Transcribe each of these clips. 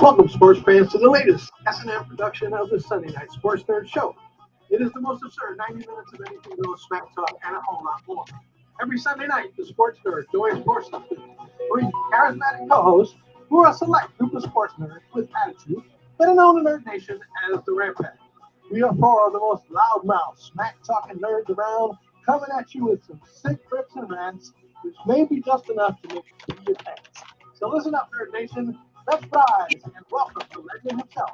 Welcome, sports fans, to the latest S&M production of the Sunday Night Sports Nerd Show. It is the most absurd 90 minutes of anything goes, smack talk, and a whole lot more. Every Sunday night, the sports nerd joins forces with three charismatic co-hosts who are a select group of sports nerds with attitude that are known in Nerd Nation as the Red Pack. We are four of the most loudmouth, smack-talking nerds around, coming at you with some sick rips and rants, which may be just enough to make you pee your pants. So listen up, Nerd Nation. Let's rise and welcome the legend himself.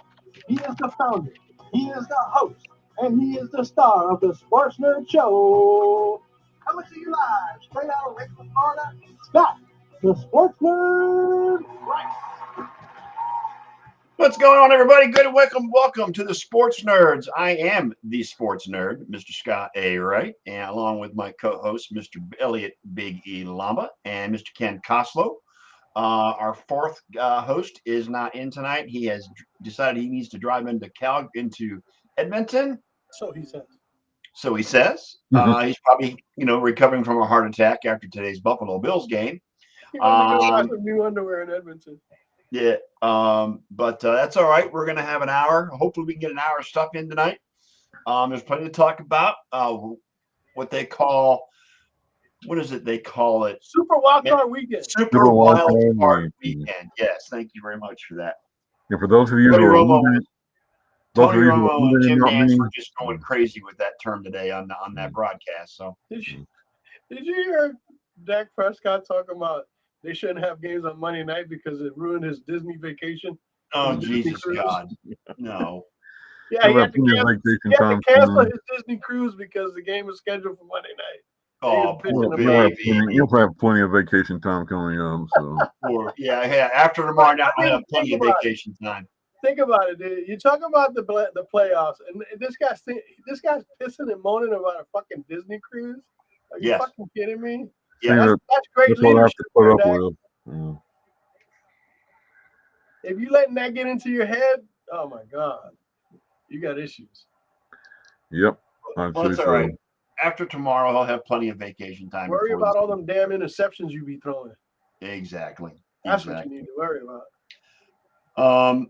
He is the founder, he is the host, and he is the star of the Sports Nerd Show. Coming to you live, straight out of Lakeland, Florida, Scott, the Sports Nerd Right. What's going on, everybody? Good and welcome to the Sports Nerds. I am the Sports Nerd, Mr. Scott A. Wright, and along with my co-host, Mr. Elliot Big E. Lamba, and Mr. Ken Koslow. Our fourth host is not in tonight. He has decided he needs to drive into Edmonton. So he says. He's probably, recovering from a heart attack after today's Buffalo Bills game. He wants to go buy some new underwear in Edmonton. Yeah, but that's all right. We're going to have an hour. Hopefully we can get an hour of stuff in tonight. There's plenty to talk about. What they call, what is it they call it? Super Wildcard Weekend. Super Wildcard Weekend. Yes, thank you very much for that. Yeah, for those of you Tony who are Romo, Tony Romo and wondering, Jim not Nance me. were just going crazy with that term today on that broadcast. So Did you hear Dak Prescott talking about they shouldn't have games on Monday night because it ruined his Disney vacation? oh Disney Jesus cruise? God, no. Yeah, he had to cancel cancel his Disney cruise because the game was scheduled for Monday night. Oh, He was poor bitching about baby. You'll have plenty of vacation time coming up. So Poor, yeah. After tomorrow night, I'll have plenty of Think about vacation time. Think about it, dude. You talk about the playoffs, and this guy's pissing and moaning about a fucking Disney cruise. Are you Yes. fucking kidding me? Yeah, That's great that's what I have leadership. to put up Dak. with. Yeah. If you letting that get into your head, oh my God, you got issues. Yep. I'd well, say that's all so. right. After tomorrow, he'll have plenty of vacation time. Worry before about this- all them damn interceptions you be throwing. Exactly. That's what you need to worry about.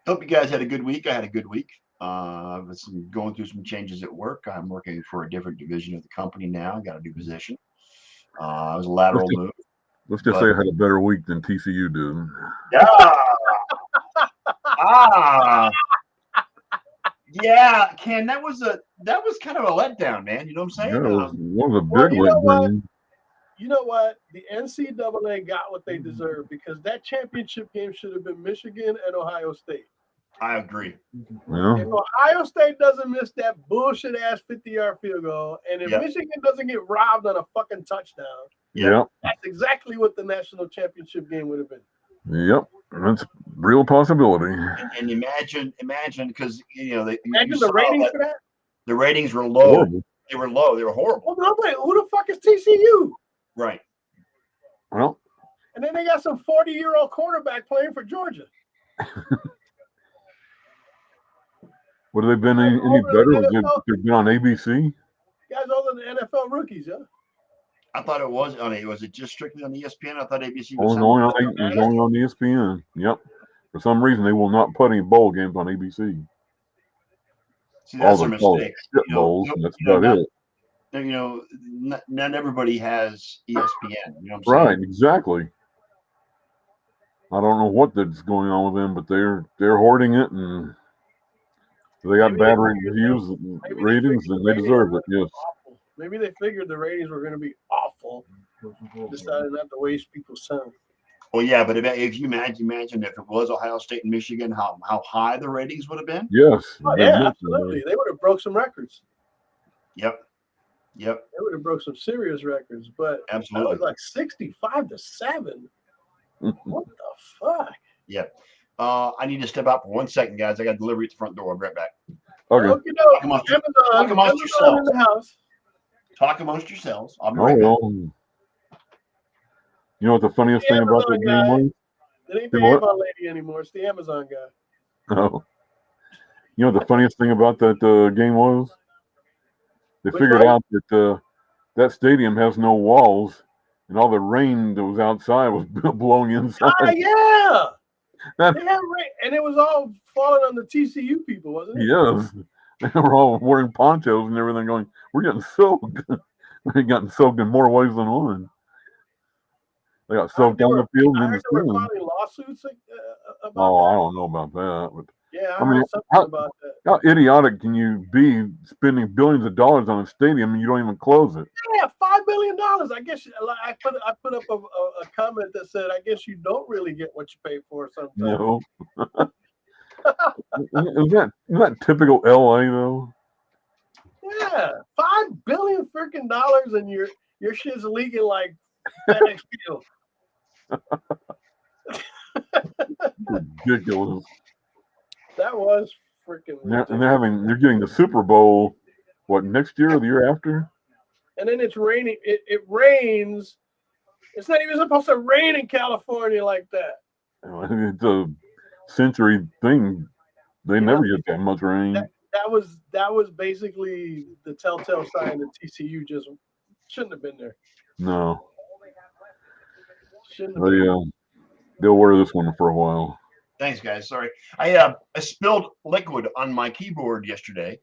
Hope you guys had a good week. I had a good week. I was going through some changes at work. I'm working for a different division of the company now. I got a new position. It was a lateral move. Let's just say I had a better week than TCU did. Yeah, Ken, that was kind of a letdown, man. You know what I'm saying? Yeah, it was one of the Well, big you know what? letdowns. You know what? The NCAA got what they deserved because that championship game should have been Michigan and Ohio State. I agree. Yeah. If Ohio State doesn't miss that bullshit-ass 50-yard field goal, and if Michigan doesn't get robbed on a fucking touchdown, Yep. that's exactly what the national championship game would have been. Yep. That's a real possibility. And imagine, because Imagine the ratings for that. The ratings were low. Horrible. They were low. They were horrible. Well, no, who the fuck is TCU? Right. Well, And then they got some 40-year-old quarterback playing for Georgia. would they been any better if they'd been on ABC? Guys older than NFL rookies, yeah. I thought it was on was it just strictly on ESPN? I thought ABC It was was only on ESPN. Yep. For some reason, they will not put any bowl games on ABC. See, that's a all mistake. the shit bowls, and that's about it. Not everybody has ESPN. You know what I'm Right, saying? exactly. I don't know what that's going on with them, but they're hoarding it, and they got bad reviews and ratings, and they deserve it. Yes. Awful. Maybe they figured the ratings were going to be awful. Decided not to waste people's time. Well, yeah, but if you imagine if it was Ohio State and Michigan, how high the ratings would have been. Yes. Oh, yeah, absolutely. They would have broke some records. Yep. They would have broke some serious records, but Absolutely. That was like 65-7. What the fuck? Yep. I need to step out for 1 second, guys. I got delivery at the front door. I'll be right back. Okay. Talk amongst Amazon yourselves. in the house. Talk amongst yourselves. I'll be Oh, right back. well. You know what the funniest thing about that game was? It ain't the Avon lady anymore. It's the Amazon guy. Oh. You know what the funniest thing about that game was? They figured out that that stadium has no walls, and all the rain that was outside was blowing inside. Ah, yeah. That, They had rain, and it was all falling on the TCU people, wasn't it? yes. They were all wearing ponchos and everything going, we're getting soaked. They gotten soaked in more ways than one. They got soaked on the field and I in the heard there were sun. filing lawsuits about Oh, that. I don't know about that. But Yeah, I I mean, heard something about that. how idiotic can you be spending billions of dollars on a stadium and you don't even close it? Yeah, $5 billion. I guess I put up a comment that said, I guess you don't really get what you pay for sometimes. No. Isn't that typical LA though? Yeah, $5 billion freaking dollars, and your shit's leaking like FedEx Field. Ridiculous. That was freaking And they're getting the Super Bowl, what, next year or the year after? And then it's raining. It rains. It's not even supposed to rain in California like that. It's a century thing. They never get that much rain. That was basically the telltale sign that TCU just shouldn't have been there. No. Shouldn't have been. They'll wear this one for a while. Thanks, guys. Sorry. I spilled liquid on my keyboard yesterday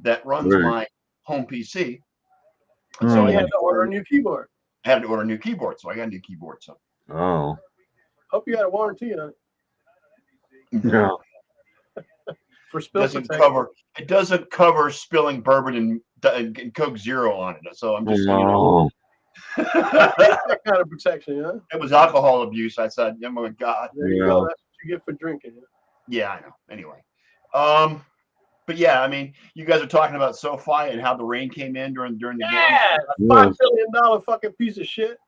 that runs my home PC. And so I had to order a new keyboard. I had to order a new keyboard, so I got a new keyboard. So. Oh. Hope you had a warranty on it. Yeah. For spill protection. It doesn't cover spilling bourbon and Coke Zero on it. So I'm just that kind of protection, huh? It was alcohol abuse. I said, oh my God. There you go. That's what you get for drinking. Yeah, I know. Anyway. But yeah, I mean, you guys are talking about SoFi and how the rain came in during the game. Yeah, $5 billion fucking piece of shit.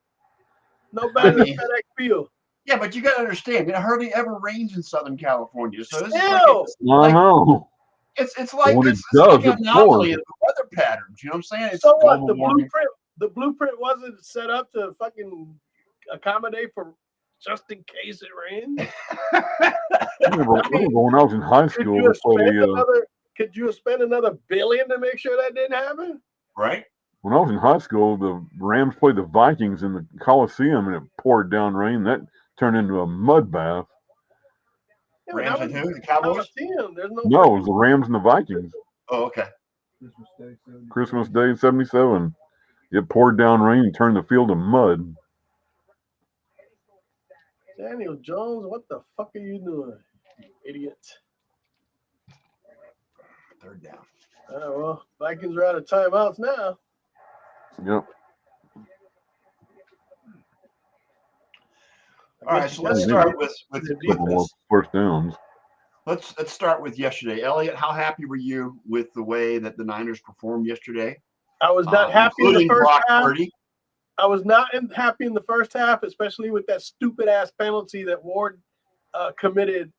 No better than FedEx Field. Yeah, but you got to understand, it hardly ever rains in Southern California. So this is like, it's like an anomaly of the weather patterns. You know what I'm saying? It's so what? The blueprint wasn't set up to fucking accommodate for just in case it rains. When I was in high school, could you have spent another $1 billion to make sure that didn't happen? Right. When I was in high school, the Rams played the Vikings in the Coliseum, and it poured down rain. That turned into a mud bath. Yeah, Rams and who? The Cowboys? No, it was the Rams and the Vikings. Oh, okay. Christmas Day, 77. It poured down rain and turned the field to mud. Daniel Jones, what the fuck are you doing, you idiot? Third down. Oh, well, Vikings are out of timeouts now. Yep. All right, so let's start with more first downs. Let's start with yesterday. Elliot, how happy were you with the way that the Niners performed yesterday? I was not happy in the first Brock half. Purdy. I was not happy in the first half, especially with that stupid ass penalty that Ward committed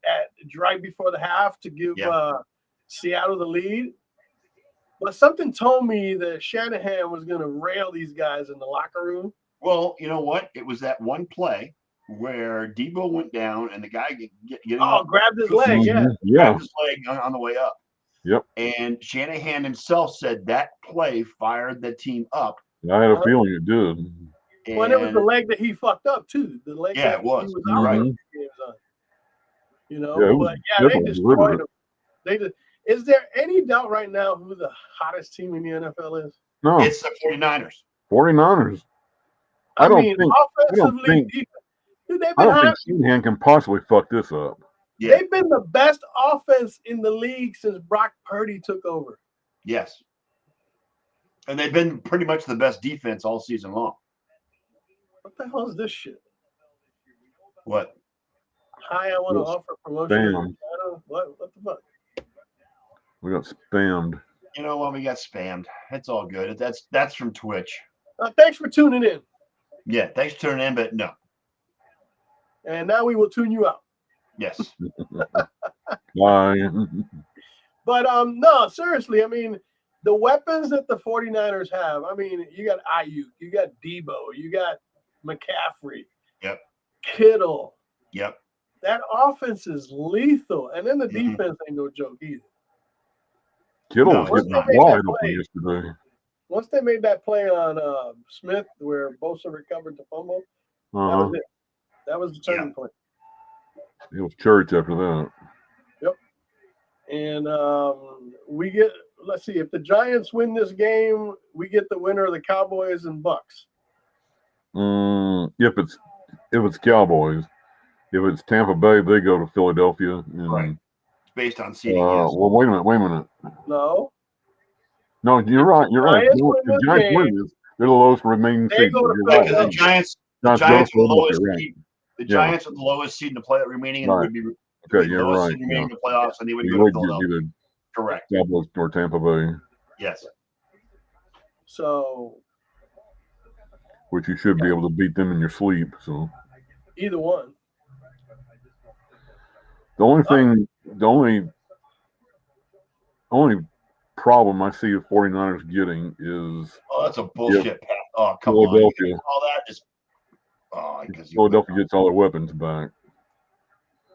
right before the half to give Seattle the lead. But something told me that Shanahan was going to rail these guys in the locker room. Well, you know what? It was that one play where Debo went down and the guy grabbed his leg, grabbed his leg on the way up. Yep. And Shanahan himself said that play fired the team up. I had a feeling it did. Well, it was the leg that he fucked up too. The leg that it was. He was out right. You know, they destroyed him. Is there any doubt right now who the hottest team in the NFL is? No. It's the 49ers. 49ers. I don't think Shanahan can possibly fuck this up. Yeah. They've been the best offense in the league since Brock Purdy took over. Yes. And they've been pretty much the best defense all season long. What the hell is this shit? What? Hi, I want to offer promotion. What the fuck? We got spammed. You know what? We got spammed. It's all good. That's from Twitch. Thanks for tuning in. Yeah, thanks for tuning in, but no. And now we will tune you out. Yes. Bye. But no, seriously, I mean, the weapons that the 49ers have, I mean, you got Ayuk, you got Debo, you got McCaffrey. Yep. Kittle. Yep. That offense is lethal. And then the defense ain't no joke either. Kittle was getting wide open yesterday. Once they made that play on Smith where Bosa recovered the fumble, that was it. That was the turning point. It was church after that. Yep. And we get. Let's see. If the Giants win this game, we get the winner of the Cowboys and Bucks. If it's Cowboys, if it's Tampa Bay, they go to Philadelphia. And, Right. It's based on seeding. Yes. Well, wait a minute. No, you're right. You're right. Giants win The this Giants game, win this. They're the lowest remaining they seed. go to You're Yeah, right. because the Giants go are to the Philadelphia, lowest right. seed. The Yeah. Giants are the lowest seed in the play remaining, and Right. would be Okay, you're lowest right. seed remaining in the playoffs, and they would You go to would get Philadelphia. either Correct. Cowboys or Tampa Bay, Yes. so which you should be able to beat them in your sleep. So either one. the only problem I see the 49ers getting is Oh, that's a bullshit. Oh, come on. Philadelphia. All that is. Oh, because Philadelphia gets all their weapons back.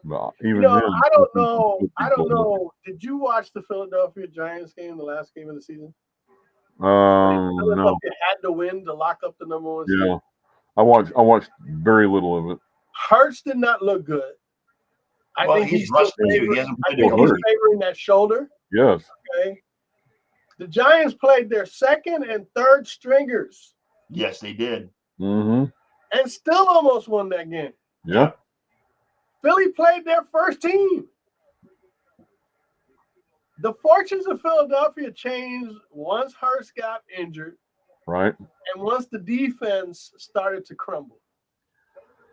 But even then, I don't know. Did you watch the Philadelphia Giants game, the last game of the season? no. Philadelphia had to win to lock up the number one seed. Yeah, I watched very little of it. Hurts did not look good. I think he's rusty. He hasn't played he's favoring that shoulder. Yes. Okay. The Giants played their second and third stringers. Yes, they did. Mm-hmm. And still almost won that game. Yeah. Philly played their first team. The fortunes of Philadelphia changed once Hurts got injured. Right. And once the defense started to crumble.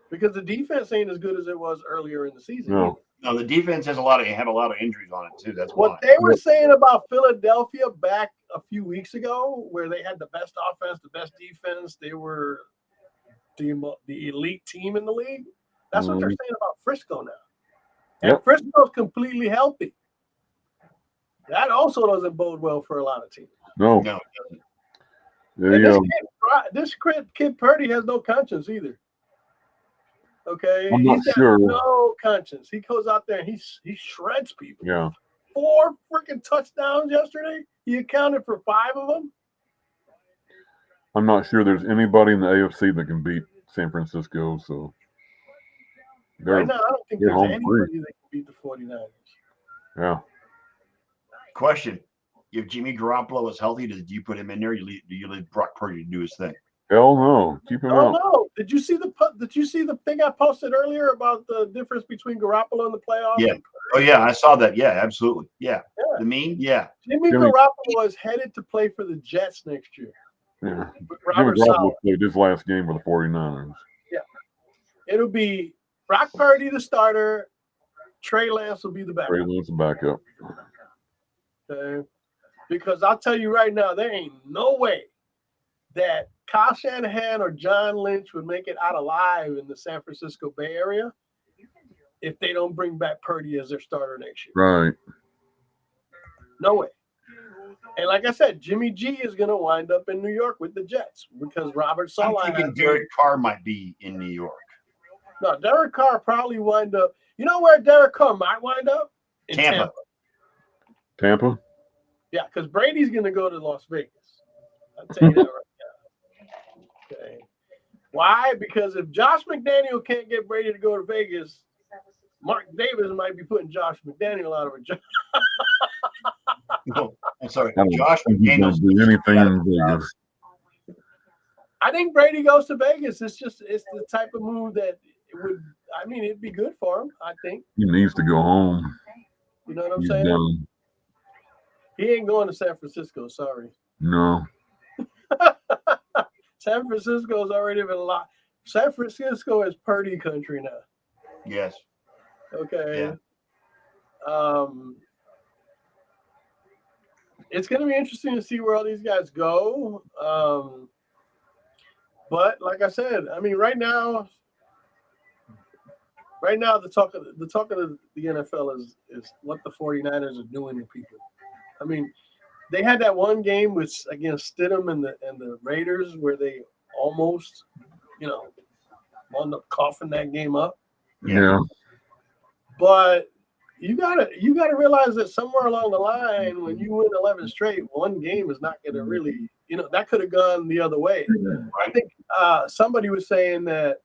Because the defense ain't as good as it was earlier in the season. No. No, the defense has a lot of injuries on it too. That's what they were saying about Philadelphia back a few weeks ago, where they had the best offense, the best defense, they were the elite team in the league. That's what they're saying about Frisco now. And Frisco's completely healthy. That also doesn't bode well for a lot of teams. No. This kid Purdy has no conscience either. Okay, I'm not sure. No conscience. He goes out there and he shreds people. Yeah. 4 freaking touchdowns yesterday. He accounted for 5 of them. I'm not sure there's anybody in the AFC that can beat San Francisco. So right now, I don't think there's anybody that can beat the 49ers. Yeah. Question: if Jimmy Garoppolo is healthy, do you put him in there? Do you leave Brock Purdy to do his thing? Hell no. Keep him out. No. Did you see the thing I posted earlier about the difference between Garoppolo and the playoffs? Yeah. Oh yeah, I saw that. Yeah, absolutely. Yeah. The mean. Yeah. Jimmy Garoppolo is headed to play for the Jets next year. Yeah. Jimmy Garoppolo played his last game for the 49ers. Yeah. It'll be Brock Purdy the starter. Trey Lance will be the backup. Trey Lance the backup. Okay. Because I'll tell you right now, there ain't no way that Kyle Shanahan or John Lynch would make it out alive in the San Francisco Bay Area if they don't bring back Purdy as their starter next year. Right. No way. And like I said, Jimmy G is going to wind up in New York with the Jets because Robert Saleh. I'm thinking Derek Carr might be in New York. No, Derek Carr probably wind up. You know where Derek Carr might wind up? In Tampa? Yeah, because Brady's going to go to Las Vegas. I'll tell you that right now. Okay. Why? Because if Josh McDaniel can't get Brady to go to Vegas, Mark Davis might be putting Josh McDaniel out of a job. No, I'm sorry. Josh McDaniels do anything in Vegas. I think Brady goes to Vegas. It's the type of move that it'd be good for him, I think. He needs to go home. You know what I'm saying? Done. He ain't going to San Francisco, sorry. No. San Francisco's already been a lot. San Francisco is Purdy country now. Yes. Okay. Yeah. It's going to be interesting to see where all these guys go. But like I said, right now the talk of the NFL is what the 49ers are doing to people. They had that one game against Stidham and the Raiders where they almost, wound up coughing that game up. Yeah. But you gotta realize that somewhere along the line, when you win 11 straight, one game is not going to really, that could have gone the other way. I think somebody was saying that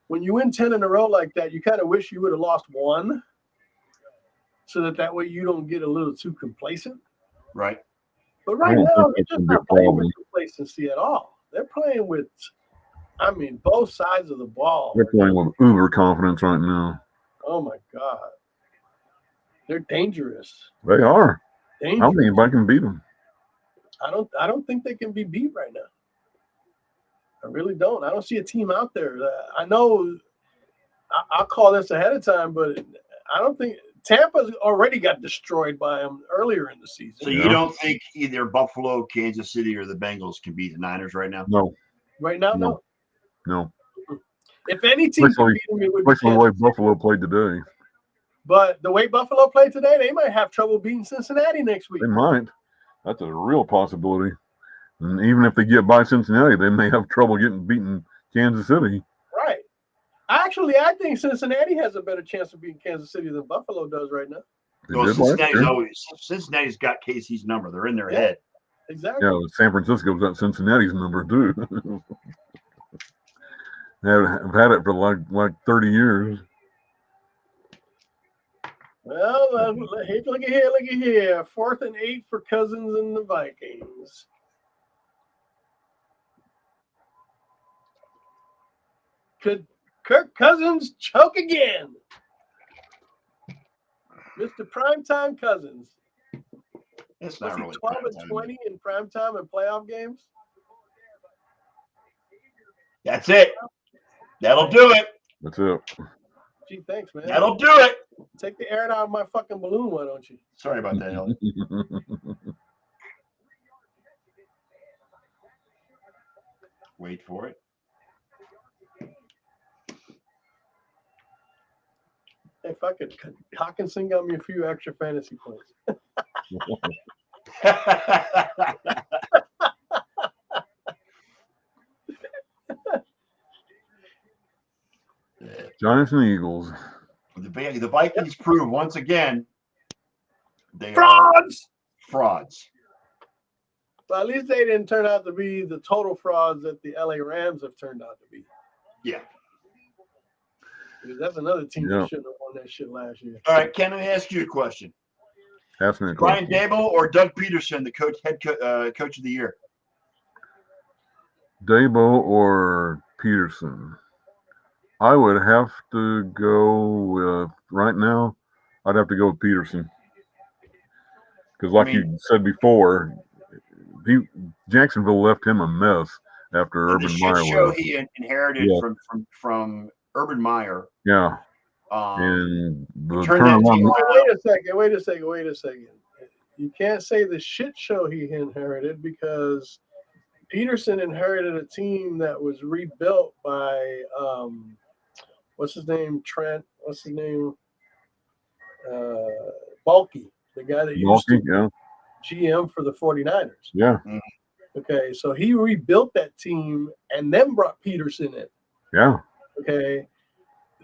when you win 10 in a row like that, you kind of wish you would have lost one, so that way you don't get a little too complacent. Right. But right now, they're just not playing with complacency at all. They're playing with, both sides of the ball. They're playing with uber confidence right now. Oh my God, they're dangerous. They are. Dangerous. I don't think anybody can beat them. I don't think they can be beat right now. I really don't. I don't see a team out there. I know I'll call this ahead of time, but I don't think Tampa's already got destroyed by them earlier in the season. So you don't think either Buffalo, Kansas City, or the Bengals can beat the Niners right now? No. Right now, no. If any team can beat them, it would be especially the way Buffalo played today. But the way Buffalo played today, they might have trouble beating Cincinnati next week. They might. That's a real possibility. And even if they get by Cincinnati, they may have trouble beating Kansas City. Right. Actually, I think Cincinnati has a better chance of beating Kansas City than Buffalo does right now. Well, Cincinnati's got KC's number. They're in their head. Exactly. Yeah, San Francisco's got Cincinnati's number too. They've had it for like 30 years. Well, look at here. 4th and 8 for Cousins and the Vikings. Could Kirk Cousins choke again? Mr. Primetime Cousins. It's not really 12 and 20 in primetime and playoff games? That's it. That'll do it. That's it. Gee, thanks, man. That'll do it. Take the air out of my fucking balloon, why don't you? Sorry about that, Elliot. Wait for it. Hey, fuck it. Hawkinson got me a few extra fantasy points. Giants and Eagles. The Vikings prove once again they frauds. Are frauds. Well, at least they didn't turn out to be the total frauds that the LA Rams have turned out to be. Yeah. Because that's another team that shouldn't have won that shit last year. All right, Ken, let me ask you a question. Ask me a question. Brian Daboll or Doug Peterson, the coach of the year? Daboll or Peterson? I would have to go with, right now, I'd have to go with Peterson. Because you said before, Jacksonville left him a mess after Urban Meyer left. He inherited from Urban Meyer. Yeah. And the Wait a second. You can't say the shit show he inherited, because Peterson inherited a team that was rebuilt by what's his name? Trent. What's his name? Bulky, the guy that used to GM for the 49ers. Yeah. Okay, so he rebuilt that team and then brought Peterson in. Yeah. Okay.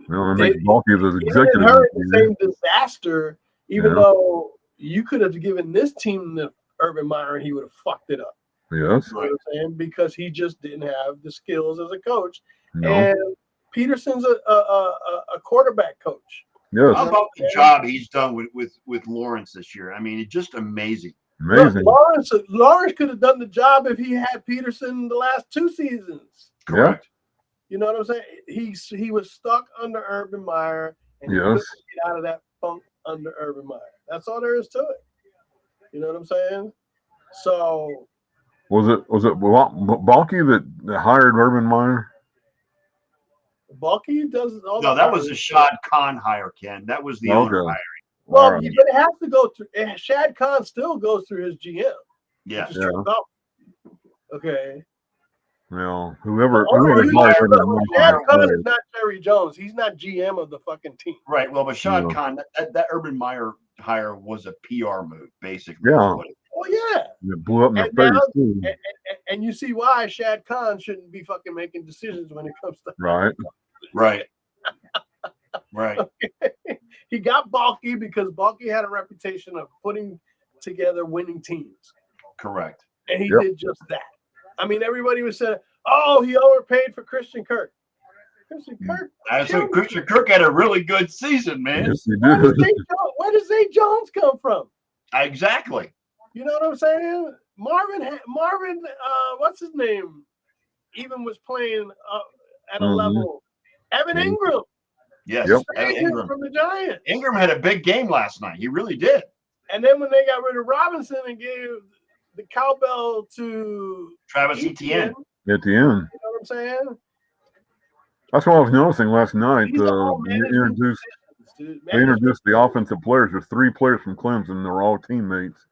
Well, it makes Bulky the executive. Inherited the same disaster, even though you could have given this team to Urban Meyer and he would have fucked it up. Yes. You know what I'm saying? Because he just didn't have the skills as a coach. No. And Peterson's a quarterback coach. Yes. How about the job he's done with Lawrence this year? I mean, it's just amazing. Amazing. Look, Lawrence could have done the job if he had Peterson the last 2 seasons. Correct. You know what I'm saying? He was stuck under Urban Meyer, and he couldn't get out of that funk under Urban Meyer. That's all there is to it. You know what I'm saying? So was it Bulky that hired Urban Meyer? Bulky does all. No, that was a Shad Khan hire, Ken. That was the owner hiring. Well, but it has to go through. Shad Khan still goes through his GM. Yeah. Okay. Well, whoever Shad Khan is not Jerry Jones. He's not GM of the fucking team. Right. Well, but Shad Khan, that Urban Meyer hire was a PR move, basically. Yeah. Well, yeah. It blew up in the face. And you see why Shad Khan shouldn't be fucking making decisions when it comes to right. Okay. He got Bulky because Bulky had a reputation of putting together winning teams. Correct. And he did just that. I mean, everybody was saying, "Oh, he overpaid for Christian Kirk." Christian Kirk. I said Christian Kirk had a really good season, man. Yes, he Where did. does Zay Jones come from? Exactly. You know what I'm saying? Marvin, what's his name? Even was playing at a level. Evan Ingram. Yes, Yep. Evan Ingram. From the Giants. Ingram had a big game last night. He really did. And then when they got rid of Robinson and gave the cowbell to Travis Etienne. At the end. You know what I'm saying? That's what I was noticing last night. These are all They management introduced the offensive players. There's 3 players from Clemson. They're all teammates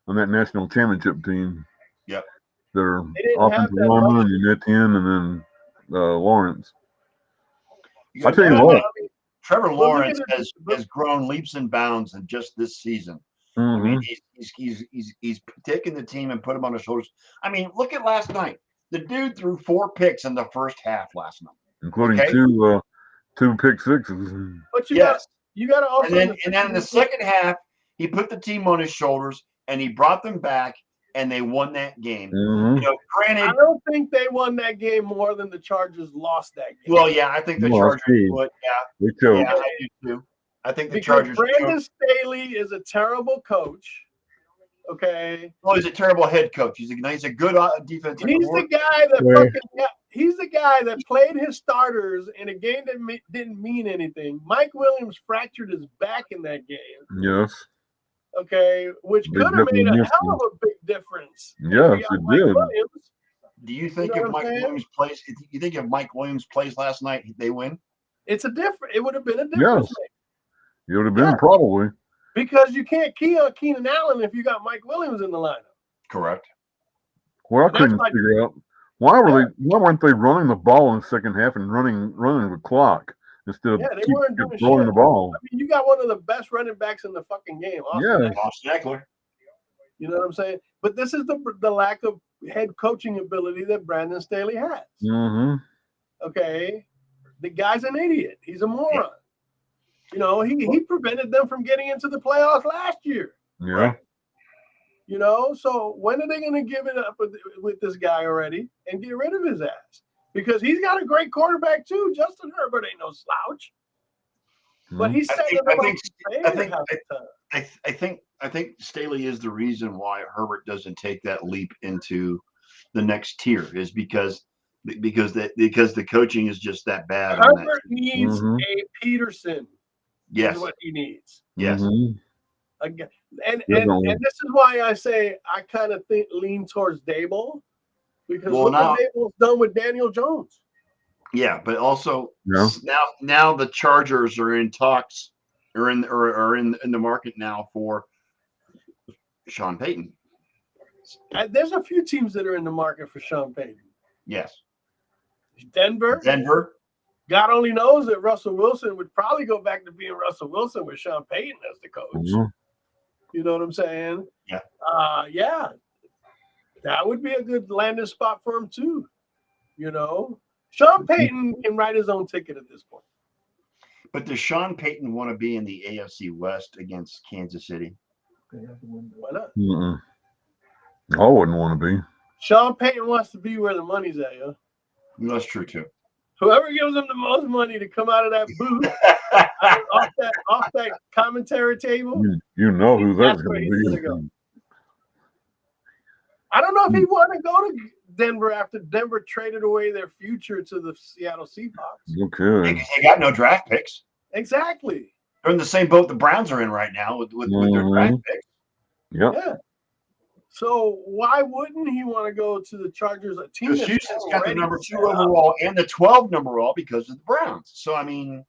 on that national championship team. Yep. They're didn't have offensive that lineman and Etienne and then Lawrence. You I tell you what. Trevor Lawrence has grown leaps and bounds in just this season. I mean, he's taken the team and put him on his shoulders. I mean, look at last night. The dude threw 4 picks in the first half last night, including 2 pick sixes. But you got to also. And then in the second half, he put the team on his shoulders and he brought them back, and they won that game. Mm-hmm. You know, granted, I don't think they won that game more than the Chargers lost that game. Well, yeah, I think the Chargers would. Yeah, yeah, I do too. I think the because Chargers. Brandon Staley is a terrible coach. Okay. Well, he's a terrible head coach. He's a good defensive. He's the guy that he's the guy that played his starters in a game that didn't mean anything. Mike Williams fractured his back in that game. Yes. Okay, which could have made a hell of a big difference. Yes, it did. Do you think if Mike Williams plays? You think if Mike Williams plays last night, they win? It would have been a difference. Yes. It would have been probably. Because you can't key on Keenan Allen if you got Mike Williams in the lineup. Correct. Well, I couldn't figure out why weren't they running the ball in the second half and running the clock instead of throwing the ball? I mean, you got one of the best running backs in the fucking game. Austin Eckler. You know what I'm saying? But this is the lack of head coaching ability that Brandon Staley has. Mm-hmm. Okay, the guy's an idiot. He's a moron. Yeah. You know, he prevented them from getting into the playoffs last year. Yeah. Right? You know, so when are they going to give it up with this guy already and get rid of his ass? Because he's got a great quarterback too. Justin Herbert ain't no slouch. But he's setting I think Staley is the reason why Herbert doesn't take that leap into the next tier is because the coaching is just that bad. Herbert needs a Peterson. Yes, is what he needs. Yes. Mm-hmm. Again, and this is why I say I kind of lean towards Dable because look what Dable's done with Daniel Jones. Yeah, but also now the Chargers are in talks or in the market now for Sean Payton. There's a few teams that are in the market for Sean Payton. Yes. Denver. God only knows that Russell Wilson would probably go back to being Russell Wilson with Sean Payton as the coach. Mm-hmm. You know what I'm saying? Yeah. Yeah. That would be a good landing spot for him too. You know, Sean Payton can write his own ticket at this point. But does Sean Payton want to be in the AFC West against Kansas City? Why not? Mm-mm. I wouldn't want to be. Sean Payton wants to be where the money's at, yo. That's true too. Whoever gives him the most money to come out of that booth, off that commentary table, you know who that's going to be. Go. I don't know if he wanted to go to Denver after Denver traded away their future to the Seattle Seahawks. Okay, they got no draft picks. Exactly. They're in the same boat the Browns are in right now with their draft picks. Yep. Yeah. So why wouldn't he want to go to the Chargers? A team because Houston's got the number 2 overall and the 12 number overall because of the Browns. So I mean,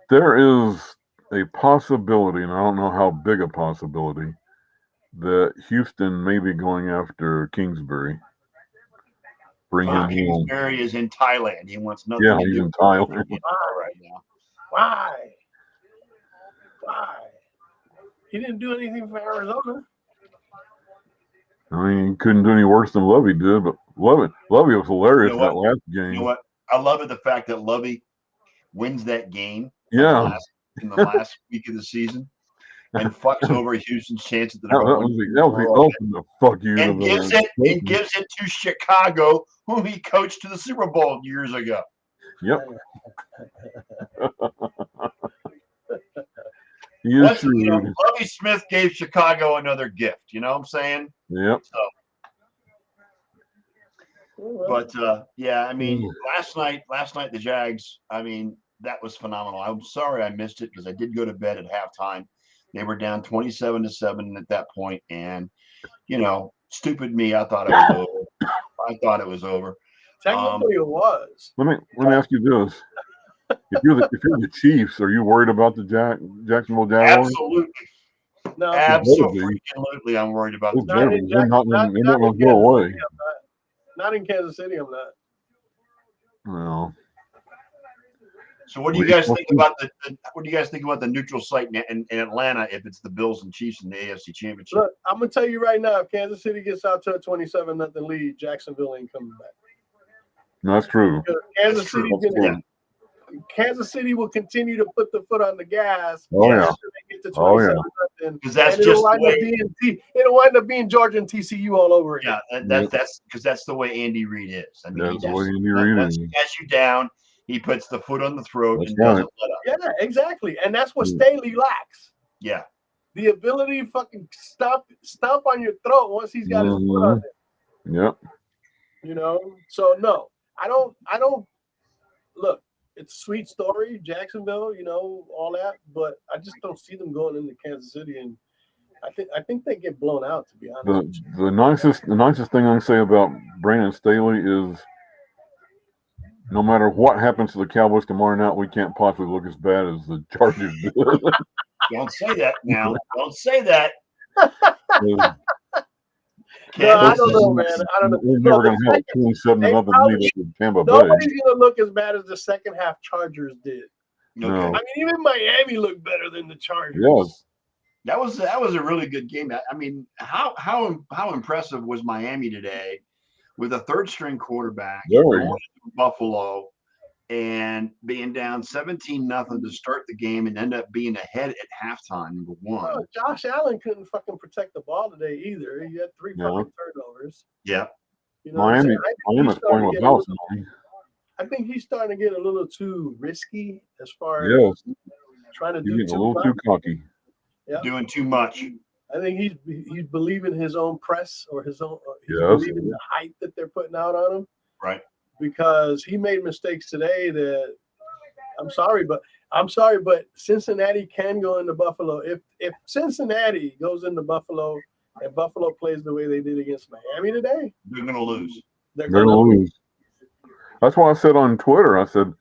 there is a possibility, and I don't know how big a possibility, that Houston may be going after Kingsbury. Bring him home. Kingsbury is in Thailand. He wants nothing. Yeah, he's in Thailand right now. Why? He didn't do anything for Arizona. I mean, he couldn't do any worse than Lovey did, but Lovey was hilarious that last game. You know what? I love it, the fact that Lovey wins that game. Yeah. In the last week of the season. and fucks over Houston's chances that That was the ultimate fuck you. And gives it to Chicago, whom he coached to the Super Bowl years ago. Yep. Lovie Smith gave Chicago another gift. You know what I'm saying? Yep. So, but yeah, I mean, last night the Jags. I mean, that was phenomenal. I'm sorry I missed it because I did go to bed at halftime. They were down 27-7 at that point, and stupid me, I thought it was over. Technically, it was. Let me ask you this: if you're the Chiefs, are you worried about the Jacksonville Jaguars? Absolutely. No, absolutely. I'm worried about the Jaguars. They're not going to go away. Not in Kansas City, I'm not. No. So what do you guys think about the neutral site in Atlanta if it's the Bills and Chiefs in the AFC Championship? Look, I'm gonna tell you right now, if Kansas City gets out to a 27-0 lead, Jacksonville ain't coming back. That's true. Kansas City will continue to put the foot on the gas. Oh yeah. Because that's just the way it'll wind up being Georgia and TCU all over again. Yeah, that's because that's the way Andy Reid is. I mean, that's the way Andy Reid is. He has you down. He puts the foot on the throat and right. doesn't let up. Yeah, exactly. And that's what Staley lacks. Yeah. The ability to fucking stomp on your throat once he's got his foot on it. Yep. So no, I don't look, it's a sweet story, Jacksonville, all that, but I just don't see them going into Kansas City, and I think they get blown out, to be honest. The nicest thing I can say about Brandon Staley is no matter what happens to the Cowboys tomorrow night, we can't possibly look as bad as the Chargers did. Don't say that now. Don't say that. No, I don't know, man. I don't know. We're never going to have a 27-0 lead with Tampa Bay. Nobody's going to look as bad as the second half Chargers did. No. I mean, even Miami looked better than the Chargers. Yes. That was a really good game. I mean, how impressive was Miami today with a third-string quarterback going to Buffalo and being down 17-0 to start the game and end up being ahead at halftime, number one. Oh, Josh Allen couldn't fucking protect the ball today either. He had 3 fucking turnovers. Yeah. Miami's playing with house money. I think he's starting to get a little too risky as far as trying to do too much. Too cocky. Yeah. Doing too much. I think he's believing his own press or his own believing the hype that they're putting out on him. Right. Because he made mistakes today that I'm sorry, but Cincinnati can go into Buffalo. If Cincinnati goes into Buffalo and Buffalo plays the way they did against Miami today, they're going to lose. They're going to lose. That's why I said on Twitter, I said,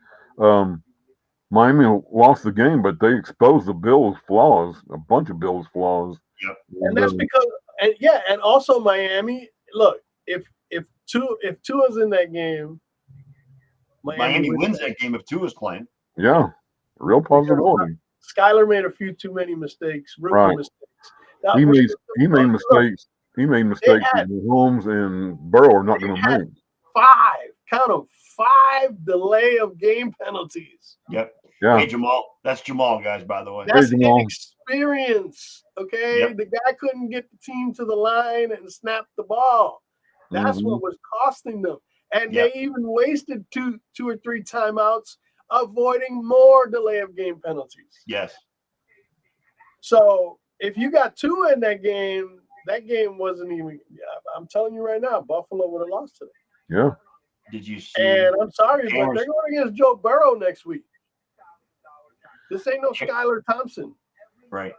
Miami lost the game, but they exposed the Bills' flaws, a bunch of Bills' flaws. Yep. And that's because, and also Miami. Look, if Tua's in that game, Miami wins that game if Tua's playing. Yeah, real possibility. Skyler made a few too many mistakes, rookie mistakes. He made mistakes. He made mistakes that Mahomes and Burrow are not going to make. 5 delay of game penalties. Yep. Yeah. Hey, Jamal. That's Jamal, guys, by the way. That's inexperience. Okay. Yep. The guy couldn't get the team to the line and snap the ball. That's what was costing them. And they even wasted two or three timeouts avoiding more delay of game penalties. Yes. So if you got Tua in that game wasn't even – I'm telling you right now, Buffalo would have lost today. Yeah. Did you see? And I'm sorry, but they're going against Joe Burrow next week. This ain't no Skylar Thompson. Right.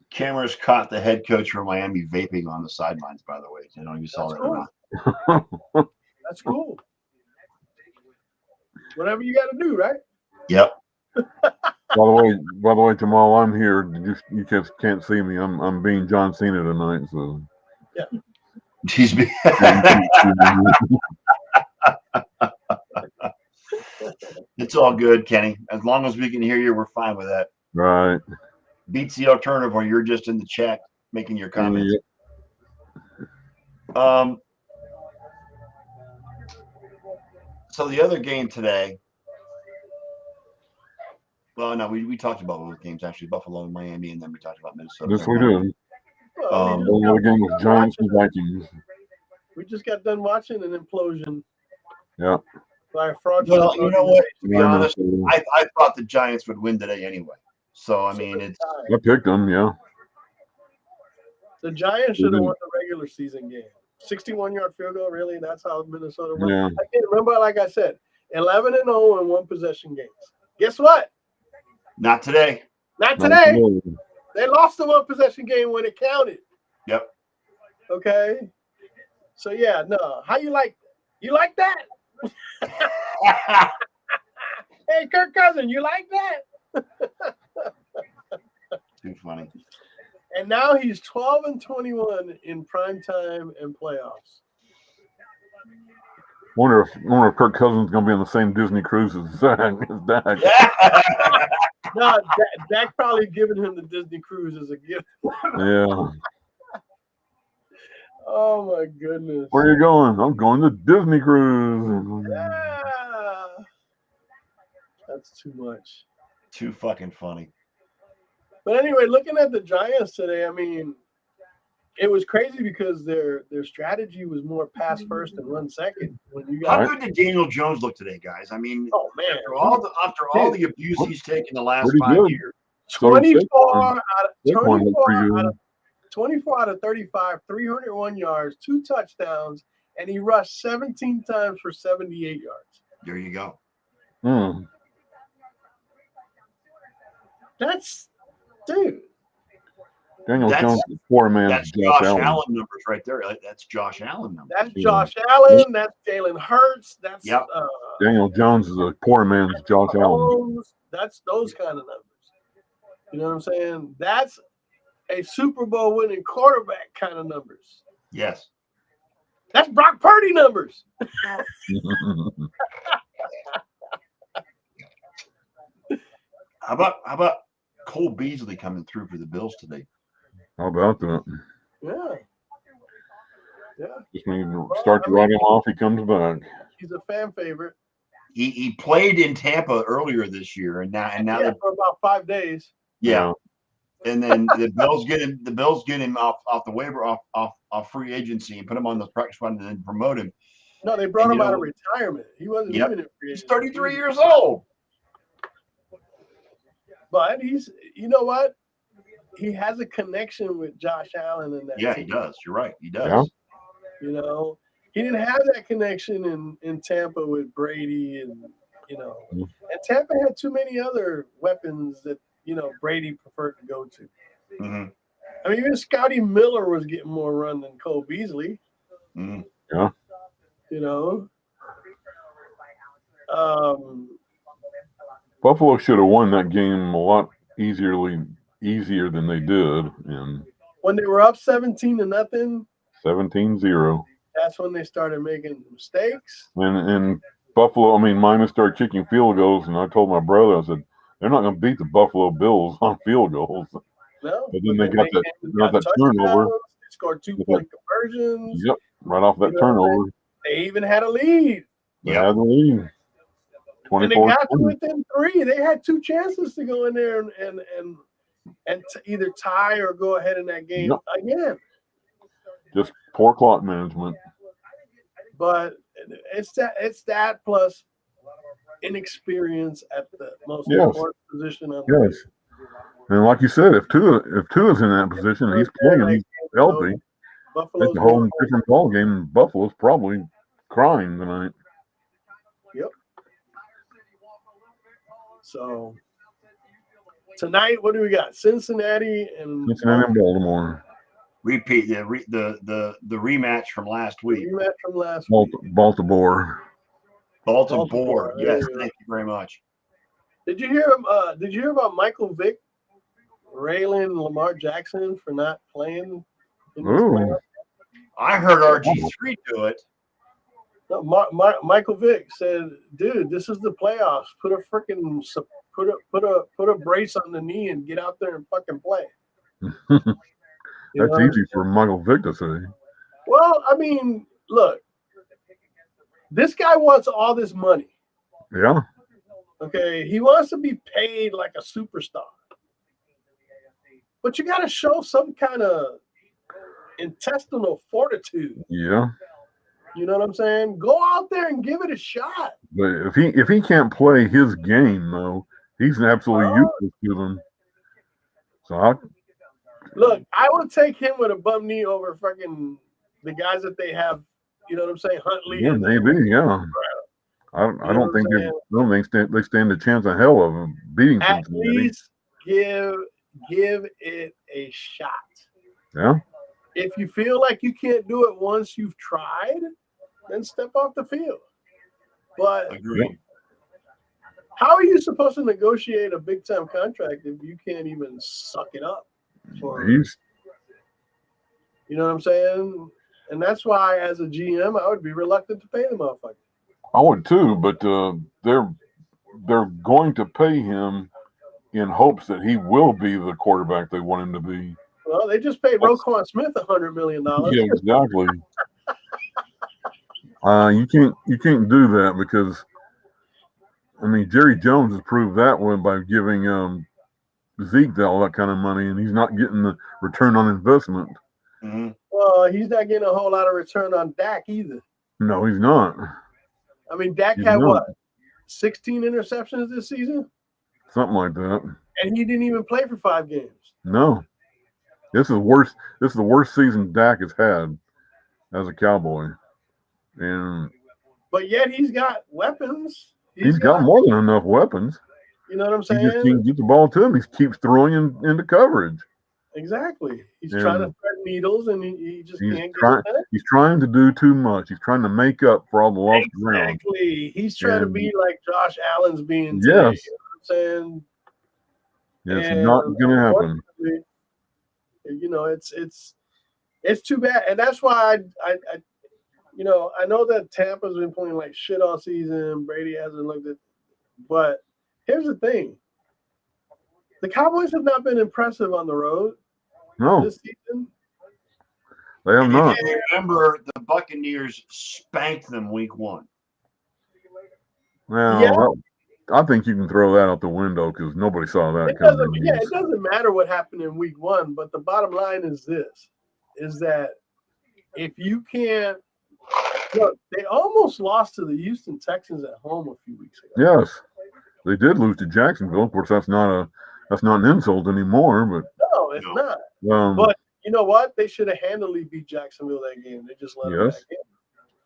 Cameras caught the head coach from Miami vaping on the sidelines, by the way. I don't know if you saw that or not. That's cool. Whatever you got to do, right? Yep. By the way, Jamal, I'm here. You just can't see me. I'm being John Cena tonight, so. Yeah. He's being. It's all good, Kenny. As long as we can hear you, we're fine with that. Right. Beats the alternative where you're just in the chat making your comments. Yep. So the other game today Well, no, we talked about both games actually, Buffalo and Miami, and then we talked about Minnesota. Yes, we did. Well, The other game was Giants and Vikings. we just got done watching an implosion. Yeah. By a fraudulent. Well, you know what? To be honest, know. I thought the Giants would win today anyway. So I mean, I picked them. Yeah. The Giants should have won the regular season game. 61-yard field goal. Really? That's how Minnesota won. Yeah. I can't remember. Like I said, 11-0 in one possession games. Guess what? Not today. Not today. They lost the one possession game when it counted. Yep. Okay. So yeah, no. How you like? You like that? Hey, Kirk Cousins, you like that? Too funny. And now he's 12-21 in prime time and playoffs. Wonder if Kirk Cousins is gonna be on the same Disney cruise as Dak. No, Dak probably giving him the Disney cruise as a gift. Yeah. Oh my goodness. Where are you going? I'm going to Disney cruise. Yeah. That's too much. Too fucking funny. But anyway, looking at the Giants today, I mean, it was crazy because their strategy was more pass first and run second. When you got How good did Daniel Jones look today, guys? I mean, oh man, after all the abuse he's taken the last Pretty 5 good. years. 24 out of 35, 301 yards, 2 touchdowns, and he rushed 17 times for 78 yards. There you go. That's, dude. Daniel Jones is poor man's That's Josh Josh Allen. Allen numbers right there. That's Josh Allen numbers. That's Josh Allen. That's Jalen Hurts. That's Daniel Jones is a poor man's Josh Allen. That's those kind of numbers. You know what I'm saying? That's a Super Bowl winning quarterback kind of numbers. Yes. That's Brock Purdy numbers. How about Cole Beasley coming through for the Bills today? How about that? Yeah. Yeah. Just when you start to write him off, he comes back. He's a fan favorite. He played in Tampa earlier this year, and now for about 5 days. Yeah. And then the Bills get him off the waiver, off free agency, and put him on the practice squad and then promote him. No, they brought him out of retirement. He wasn't even in free agency. He's 33 years old. But he's, you know what? He has a connection with Josh Allen and that team. He does. You're right. He does. Yeah. You know, he didn't have that connection in Tampa with Brady and, and Tampa had too many other weapons that, Brady preferred to go to. Mm-hmm. I mean, even Scotty Miller was getting more run than Cole Beasley. Mm-hmm. Yeah. Buffalo should have won that game a lot easier than they did. And when they were up 17-0, 17-0. That's when they started making mistakes. And Buffalo, minus started kicking field goals, and I told my brother, I said, they're not going to beat the Buffalo Bills on field goals. No. But then they got that turnover. They scored 2-point conversions. Yep, right off that turnover. They even had a lead. They had the lead. 24. And they got to within 3. They had 2 chances to go in there and either tie or go ahead in that game again. Just poor clock management. But it's that plus inexperience at the most important position on the Yes. And like you said, if Tua is in that position, he's playing, he's healthy. It's a whole different ball game. Buffalo's probably crying tonight. Yep. So tonight, what do we got? Cincinnati and Baltimore. Repeat the rematch from last week. Rematch from last week. Baltimore. Yes, thank you very much. Did you hear about Michael Vick railing Lamar Jackson for not playing? I heard RG3 do it. No, Michael Vick said, "Dude, this is the playoffs. Put a brace on the knee and get out there and fucking play." That's easy for Michael Vick to say. Well, look, this guy wants all this money. Yeah. Okay, he wants to be paid like a superstar. But you got to show some kind of intestinal fortitude. Yeah. You know what I'm saying? Go out there and give it a shot. But if he can't play his game though, he's absolutely useless to them. So look, I would take him with a bum knee over fucking the guys that they have. You know what I'm saying? Huntley. yeah, maybe, yeah. I don't think they stand a chance in hell of beating At Cincinnati. least give it a shot. Yeah. If you feel like you can't do it once you've tried, then step off the field. But Agreed. how are you supposed to negotiate a big time contract if you can't even suck it up? You know what I'm saying? And that's why, as a GM, I would be reluctant to pay the motherfucker. I would too, but they're going to pay him in hopes that he will be the quarterback they want him to be. Well, they just paid Roquan Smith $100 million. Yeah, exactly. You can't do that because, I mean, Jerry Jones has proved that one by giving Zeke all that kind of money, and he's not getting the return on investment. Mm-hmm. Well, he's not getting a whole lot of return on Dak either. No, he's not. I mean, Dak had what, 16 interceptions this season? Something like that. And he didn't even play for 5 games. No. This is worse. This is the worst season Dak has had as a Cowboy. But yet he's got weapons. He's got more than enough weapons. You know what I'm saying? He just can't get the ball to him. He keeps throwing into coverage. Exactly. He's trying to thread needles, and he just can't get it. He's trying to do too much. He's trying to make up for all the lost ground. Exactly. He's trying to be like Josh Allen's being today. Yes. You know what I'm saying? It's not going to happen. You know, it's too bad, and that's why I I know that Tampa's been playing like shit all season. Brady hasn't looked at, but here's the thing: the Cowboys have not been impressive on the road. No, this season. They have not. Remember, the Buccaneers spanked them week 1. Well, yeah. I think you can throw that out the window because nobody saw that coming. Yeah, it doesn't matter what happened in week 1, but the bottom line is this: is that if you can't look, they almost lost to the Houston Texans at home a few weeks ago. Yes, they did lose to Jacksonville. Of course, that's not an insult anymore. But no, it's not. But you know what? They should have handily beat Jacksonville that game. They just let them back in.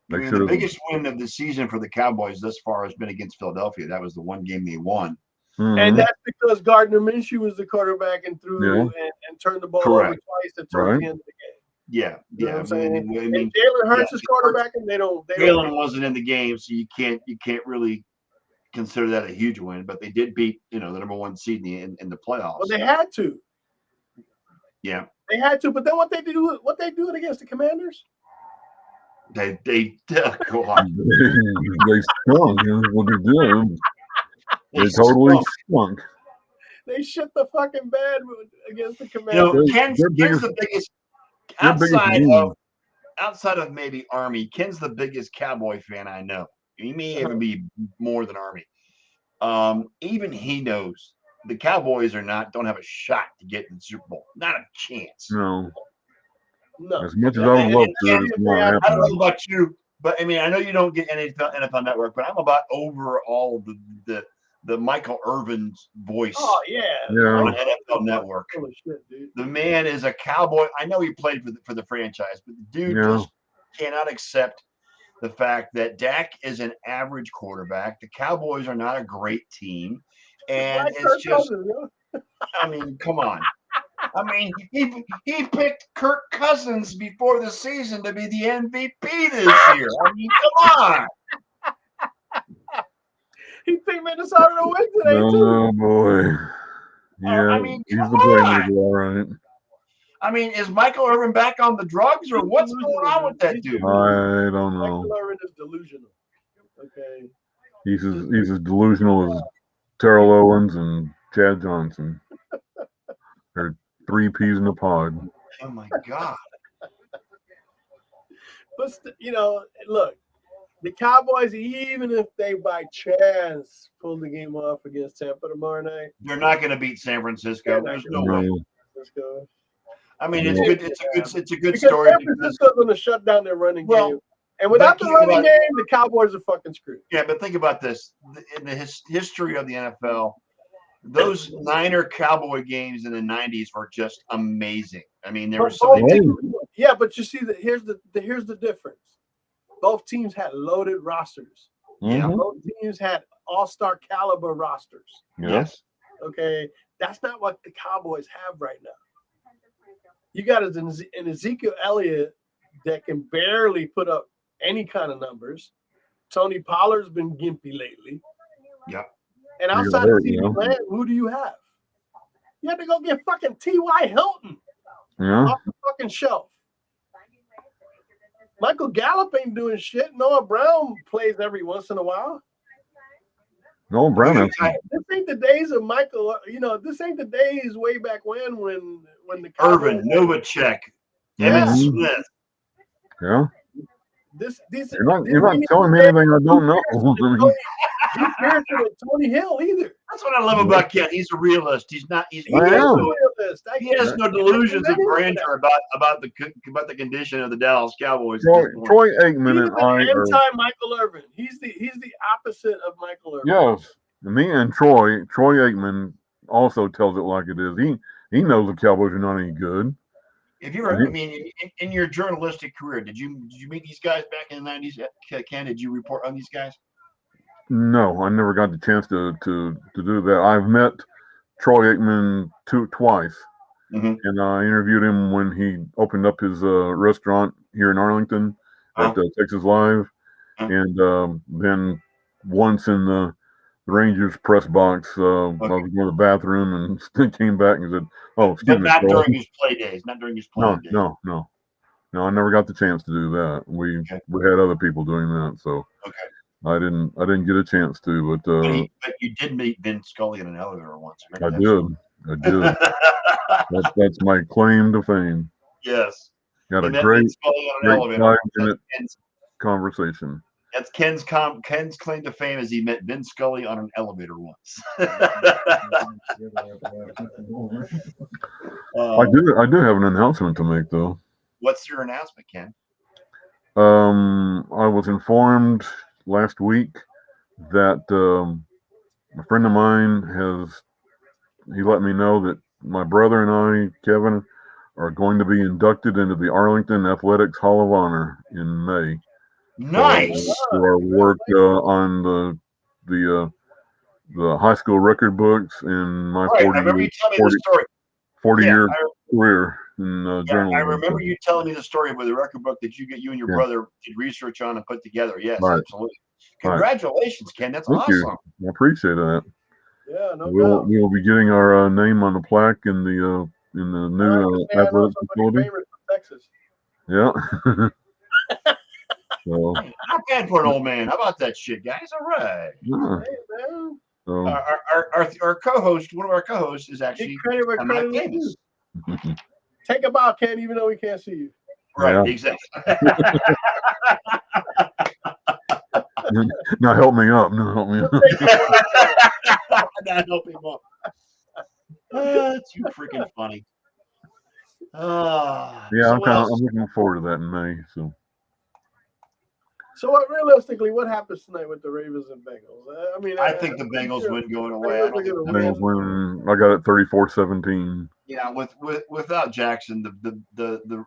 The biggest win of the season for the Cowboys thus far has been against Philadelphia. That was the one game they won. Mm-hmm. And that's because Gardner Minshew was the quarterback and threw and turned the ball over twice to turn the end of the game. Yeah, you know what I'm saying? And Jalen Hurts is quarterback, and Jalen wasn't in the game, so you can't really consider that a huge win. But they did beat the number 1 seed in the playoffs. Well, they had to. Yeah, they had to. But then what they do it against the Commanders? They go on. They stunk. What they did. They totally stunk. They shit the fucking bed against the Commanders. Ken's the biggest outside of maybe Army. Ken's the biggest Cowboy fan I know. He may even be more than Army. Even he knows the Cowboys don't have a shot to get in the Super Bowl. Not a chance. No. As much as I would love to, it's not happening. I don't know about you, but I mean, I know you don't get NFL Network, but I'm about over all the Michael Irvin's voice. Oh yeah. On NFL Network. Holy shit, dude. The man is a Cowboy. I know he played for the franchise, but the dude just cannot accept the fact that Dak is an average quarterback. The Cowboys are not a great team, and it's just. I mean, come on. I mean, he picked Kirk Cousins before the season to be the MVP this year. I mean, come on. He picked Minnesota to win today, too. Oh, boy. Yeah, I mean, he's the playmaker, all right. I mean, is Michael Irvin back on the drugs, or what's going on with that dude? I don't know. Michael Irvin is delusional. Okay. He's as delusional as Terrell Owens and Chad Johnson. They're 3 peas in a pod. Oh my God. But look, The Cowboys, even if they by chance pull the game off against Tampa tomorrow night, They're not going to beat San Francisco. There's no way. Let's go. I mean, it's good. It's a good Because story. San Francisco's going to shut down their running game, and without the running game, the Cowboys are fucking screwed. Yeah, but think about this: in the history of the NFL, those Niner Cowboy games in the '90s were just amazing. I mean, there was so many. Yeah, but you see that here's the difference. Both teams had loaded rosters. Yeah. Both teams had all-star caliber rosters. Yes. Okay, that's not what the Cowboys have right now. You got an Ezekiel Elliott that can barely put up any kind of numbers. Tony Pollard's been gimpy lately. Yeah. And outside of CeeDee Lamb, who do you have? You have to go get fucking T.Y. Hilton off the fucking shelf. Michael Gallup ain't doing shit. Noah Brown plays every once in a while. Noah Brown. This ain't the days of Michael. This ain't the days way back when the Irvin, Novacek, Emmitt Smith. Yeah. You're not telling me anything I don't know. Tony Hill either. That's what I love about Ken. He's a realist. He has no delusions of grandeur about the condition of the Dallas Cowboys. Troy Aikman and I are anti-Michael Irvin. He's the opposite of Michael Irvin. Yes, me and Troy Aikman also tells it like it is. He knows the Cowboys are not any good. If you were, in your journalistic career, did you meet these guys back in the '90s? Ken, did you report on these guys? No, I never got the chance to do that. I've met Troy Aikman twice, and I interviewed him when he opened up his restaurant here in Arlington at Texas Live, and then once in the Rangers press box. I was going to the bathroom and came back and said, "Oh, excuse me." Not during his play days. Not during his play days. No. I never got the chance to do that. We had other people doing that, so I didn't get a chance to. But you did meet Vin Scully in an elevator once. I did. That's my claim to fame. Yes. Got a great 5-minute conversation. That's Ken's claim to fame, as he met Vin Scully on an elevator once. I do have an announcement to make, though. What's your announcement, Ken? I was informed last week that a friend of mine he let me know that my brother and I, Kevin, are going to be inducted into the Arlington Athletics Hall of Honor in May. Nice. For our work on the high school record books in my 40-year career in journalism. I remember you telling me the story of the record book that you and your brother did research on and put together. Yes, absolutely. Congratulations, Ken. That's awesome. Thank you. I appreciate that. Yeah, no doubt. We will be getting our name on the plaque in the new athletic facility. Texas. Yeah. So, not bad for an old man. How about that shit, guys? All right. Yeah. Hey, man. So, our co-host, one of our co-hosts, is actually famous. Take a bow, Ken, even though we can't see you. Right, exactly. Now help me up. No, help me up. Not help him up. That's too freaking funny. Yeah, I'm looking forward to that in May. So what happens tonight with the Ravens and Bengals? I think the Bengals win going away. Bengals win. I got it 34-17. Yeah, without Jackson, the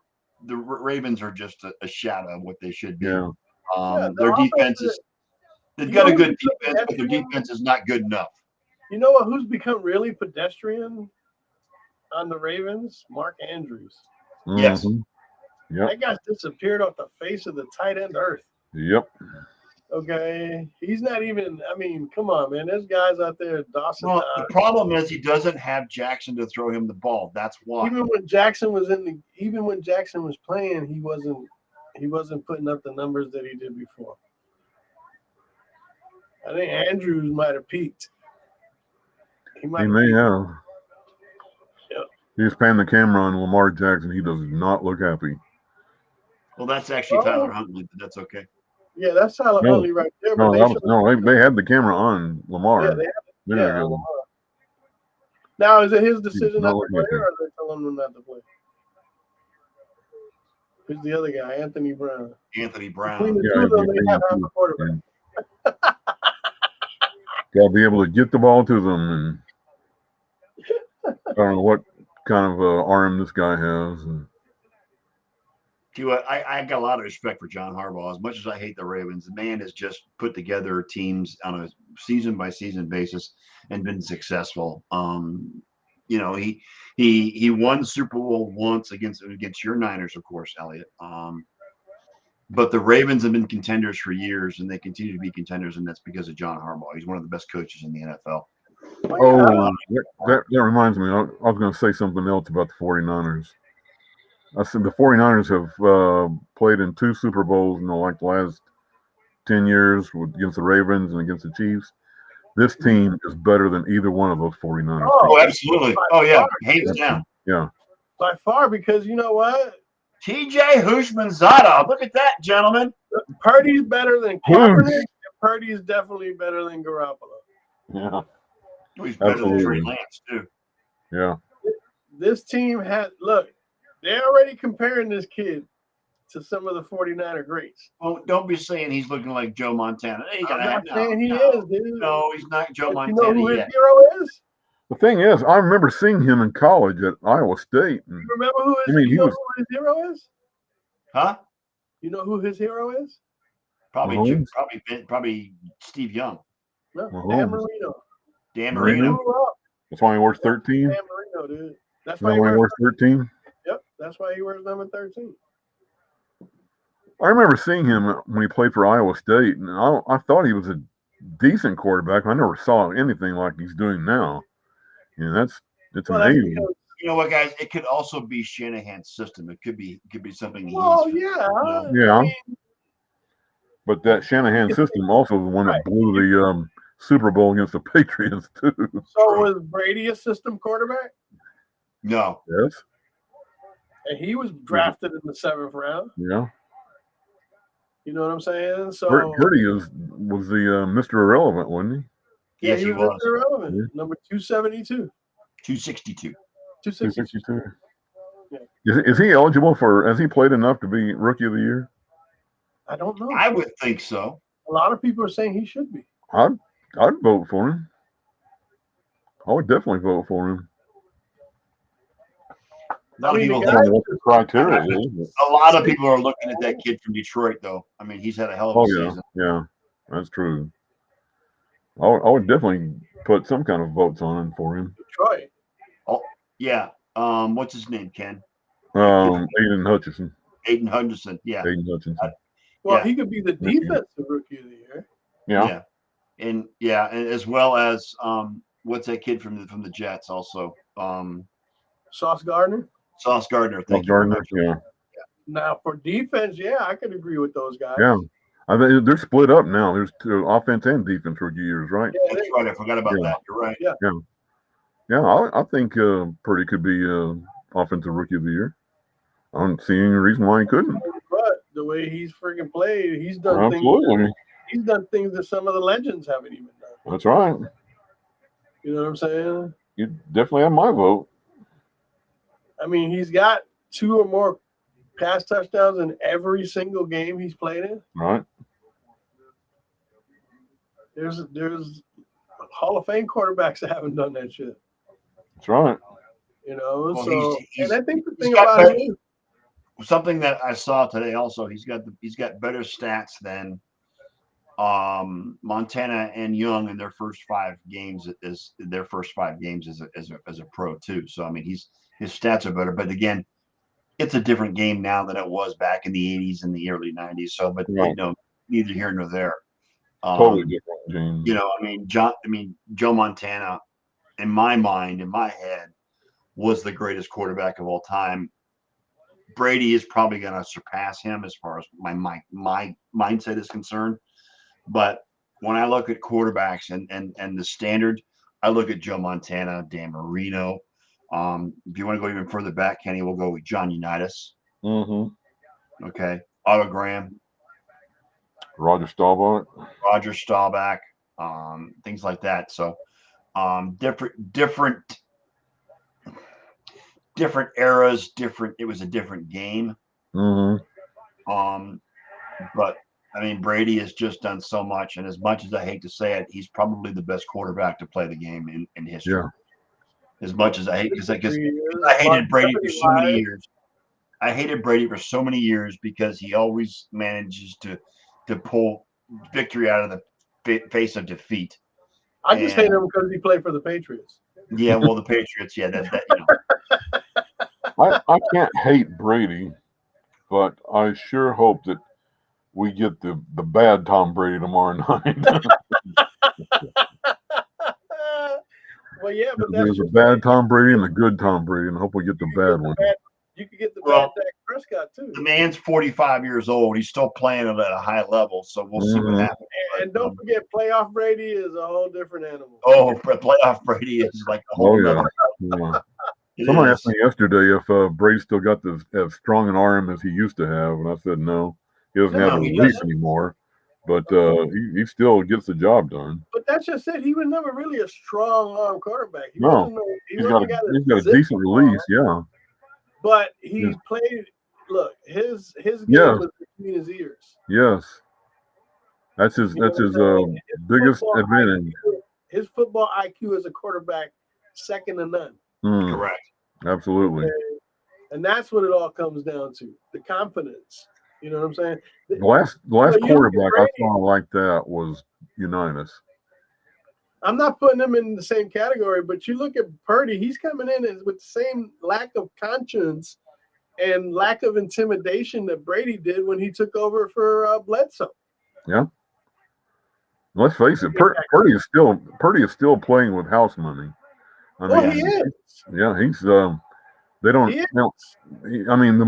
Ravens are just a shadow of what they should be. Yeah. Their defense they've got a good defense, but their defense is not good enough. You know what? Who's become really pedestrian on the Ravens? Mark Andrews. Mm-hmm. Yes. Yep. That guy's disappeared off the face of the tight end earth. Yep. Okay. He's not even, come on, man. There's guys out there, Dawson. Well, the problem is he doesn't have Jackson to throw him the ball. That's why. Even when Jackson was playing, he wasn't putting up the numbers that he did before. I think Andrews might have peaked. He may have. Yep. He's panning the camera on Lamar Jackson. He does not look happy. Well, that's actually Tyler Huntley, but that's okay. Yeah, that's Tyler No. Huntley right there. No, But they had the camera on Lamar. yeah, they have it. There Yeah, you go. now is it his decision not to looking play, at him. or are they telling him not to play? Who's the other guy? Anthony Brown. Anthony Brown. Between the Yeah, two of them, they yeah, have to have a quarterback. Got to be able to get the ball to them, and I don't know what kind of arm this guy has. And See what I got a lot of respect for John Harbaugh. As much as I hate the Ravens, the man has just put together teams on a season by season basis and been successful. You know, he won the Super Bowl once against your Niners, of course, Elliot. But the Ravens have been contenders for years, and they continue to be contenders, and that's because of John Harbaugh. He's one of the best coaches in the NFL. That reminds me. I was going to say something else about the 49ers. I said the 49ers have played in 2 Super Bowls in the last 10 years against the Ravens and against the Chiefs. This team is better than either one of those 49ers. Oh, absolutely. Oh, yeah. Hands down. Yeah. By far, because you know what? TJ Hushmanzada. Look at that, gentlemen. Purdy's better than Kaepernick, and Purdy's definitely better than Garoppolo. Yeah. He's better than Trey Lance, too. Yeah. This team look, they're already comparing this kid to some of the 49er greats. Oh, don't be saying he's looking like Joe Montana. I'm not saying he is, dude. No, he's not Joe But Montana you know who yet. his hero is? The thing is, I remember seeing him in college at Iowa State. And, You remember who his, who his hero is? Huh? You know who his hero is? Probably Steve Young. No, Dan Marino. Dan Marino. That's why he wears 13. Dan Marino, dude. That's why he wears 13. Yep, that's why he wears number 13. I remember seeing him when he played for Iowa State, and I thought he was a decent quarterback. I never saw anything like he's doing now. And it's amazing. You know what, guys? It could also be Shanahan's system. It could be something. Yeah. But that Shanahan system also is the one that blew the Super Bowl against the Patriots too. So was Brady a system quarterback? No. Yes. And he was drafted in the 7th round. Yeah. You know what I'm saying? So Purdy was the Mr. Irrelevant, wasn't he? Yes, he was. Mr. Irrelevant. Yeah. Number 272. 262. 262. Yeah. Is he eligible has he played enough to be Rookie of the Year? I don't know. I would think so. A lot of people are saying he should be. I'd vote for him. I would definitely vote for him. A lot of people are looking at that kid from Detroit, though. I mean, he's had a hell of a season. Yeah, that's true. I would definitely put some kind of votes on him for him. Detroit. Oh, yeah. What's his name, Ken? Aiden Hutchinson. Aiden Hutchinson. Yeah. Aiden Hutchinson. Well, he could be the defensive Rookie of the Year. Yeah. And as well as what's that kid from the Jets also? Sauce Gardner. Sauce Gardner. Yeah. Now for defense, I could agree with those guys. Yeah. I think they're split up now. There's 2 offense and defense rookie years, right? Yeah, that's right. I forgot about that. You're right. Yeah. I think Purdy could be offensive rookie of the year. I don't see any reason why he couldn't. But the way he's freaking played, he's done things. He's done things that some of the legends haven't even done. That's right. You know what I'm saying? You definitely have my vote. I mean, he's got 2 or more pass touchdowns in every single game he's played in. Right. There's Hall of Fame quarterbacks that haven't done that shit. That's right. You know, well, so and I think the thing about it is something that I saw today also, he's got better stats than Montana and Young in their first 5 games as a pro too. So I mean his stats are better, but again, it's a different game now than it was back in the 80s and the early 90s. So, but neither here nor there. Totally different, James. You know, Joe Montana, in my mind, in my head, was the greatest quarterback of all time. Brady is probably going to surpass him as far as my mindset is concerned. But when I look at quarterbacks and the standard, I look at Joe Montana, Dan Marino. If you want to go even further back, Kenny, we'll go with John Unitas. Mm-hmm. Okay. Otto Graham. Roger Staubach. Roger Staubach, things like that. So different eras, it was a different game. Mm-hmm. But I mean, Brady has just done so much, and as much as I hate to say it, he's probably the best quarterback to play the game in history. Yeah. As much as I hate, because I hated Brady for so many years. I hated Brady for so many years because he always manages to pull victory out of the face of defeat. I just hate him because he played for the Patriots. Yeah, well, the Patriots, yeah, that you know. I can't hate Brady, but I sure hope that we get the bad Tom Brady tomorrow night. Well, yeah, but there's a bad Tom Brady and a good Tom Brady, and I hope we get the bad one. You could get the bad Dak Prescott too. The man's 45 years old. He's still playing at a high level, so we'll see what happens. And don't forget, playoff Brady is a whole different animal. Oh, playoff Brady is like a whole other. Yeah. Somebody asked me yesterday if Brady still got as strong an arm as he used to have, and I said no. He doesn't have a release anymore, but he still gets the job done. But that's just it. He was never really a strong arm quarterback. He's got a decent release, yeah. But he played. Look, his game was between his ears. Yes, that's his biggest advantage. His football IQ as a quarterback, second to none. Correct. Absolutely. Okay. And that's what it all comes down to: the confidence. You know what I'm saying? The last quarterback I saw like that was Unitas. I'm not putting him in the same category, but you look at Purdy, he's coming in with the same lack of conscience and lack of intimidation that Brady did when he took over for Bledsoe. Yeah. Let's face it, Purdy is still playing with house money. I mean, he is. Yeah, he's they don't. I mean, the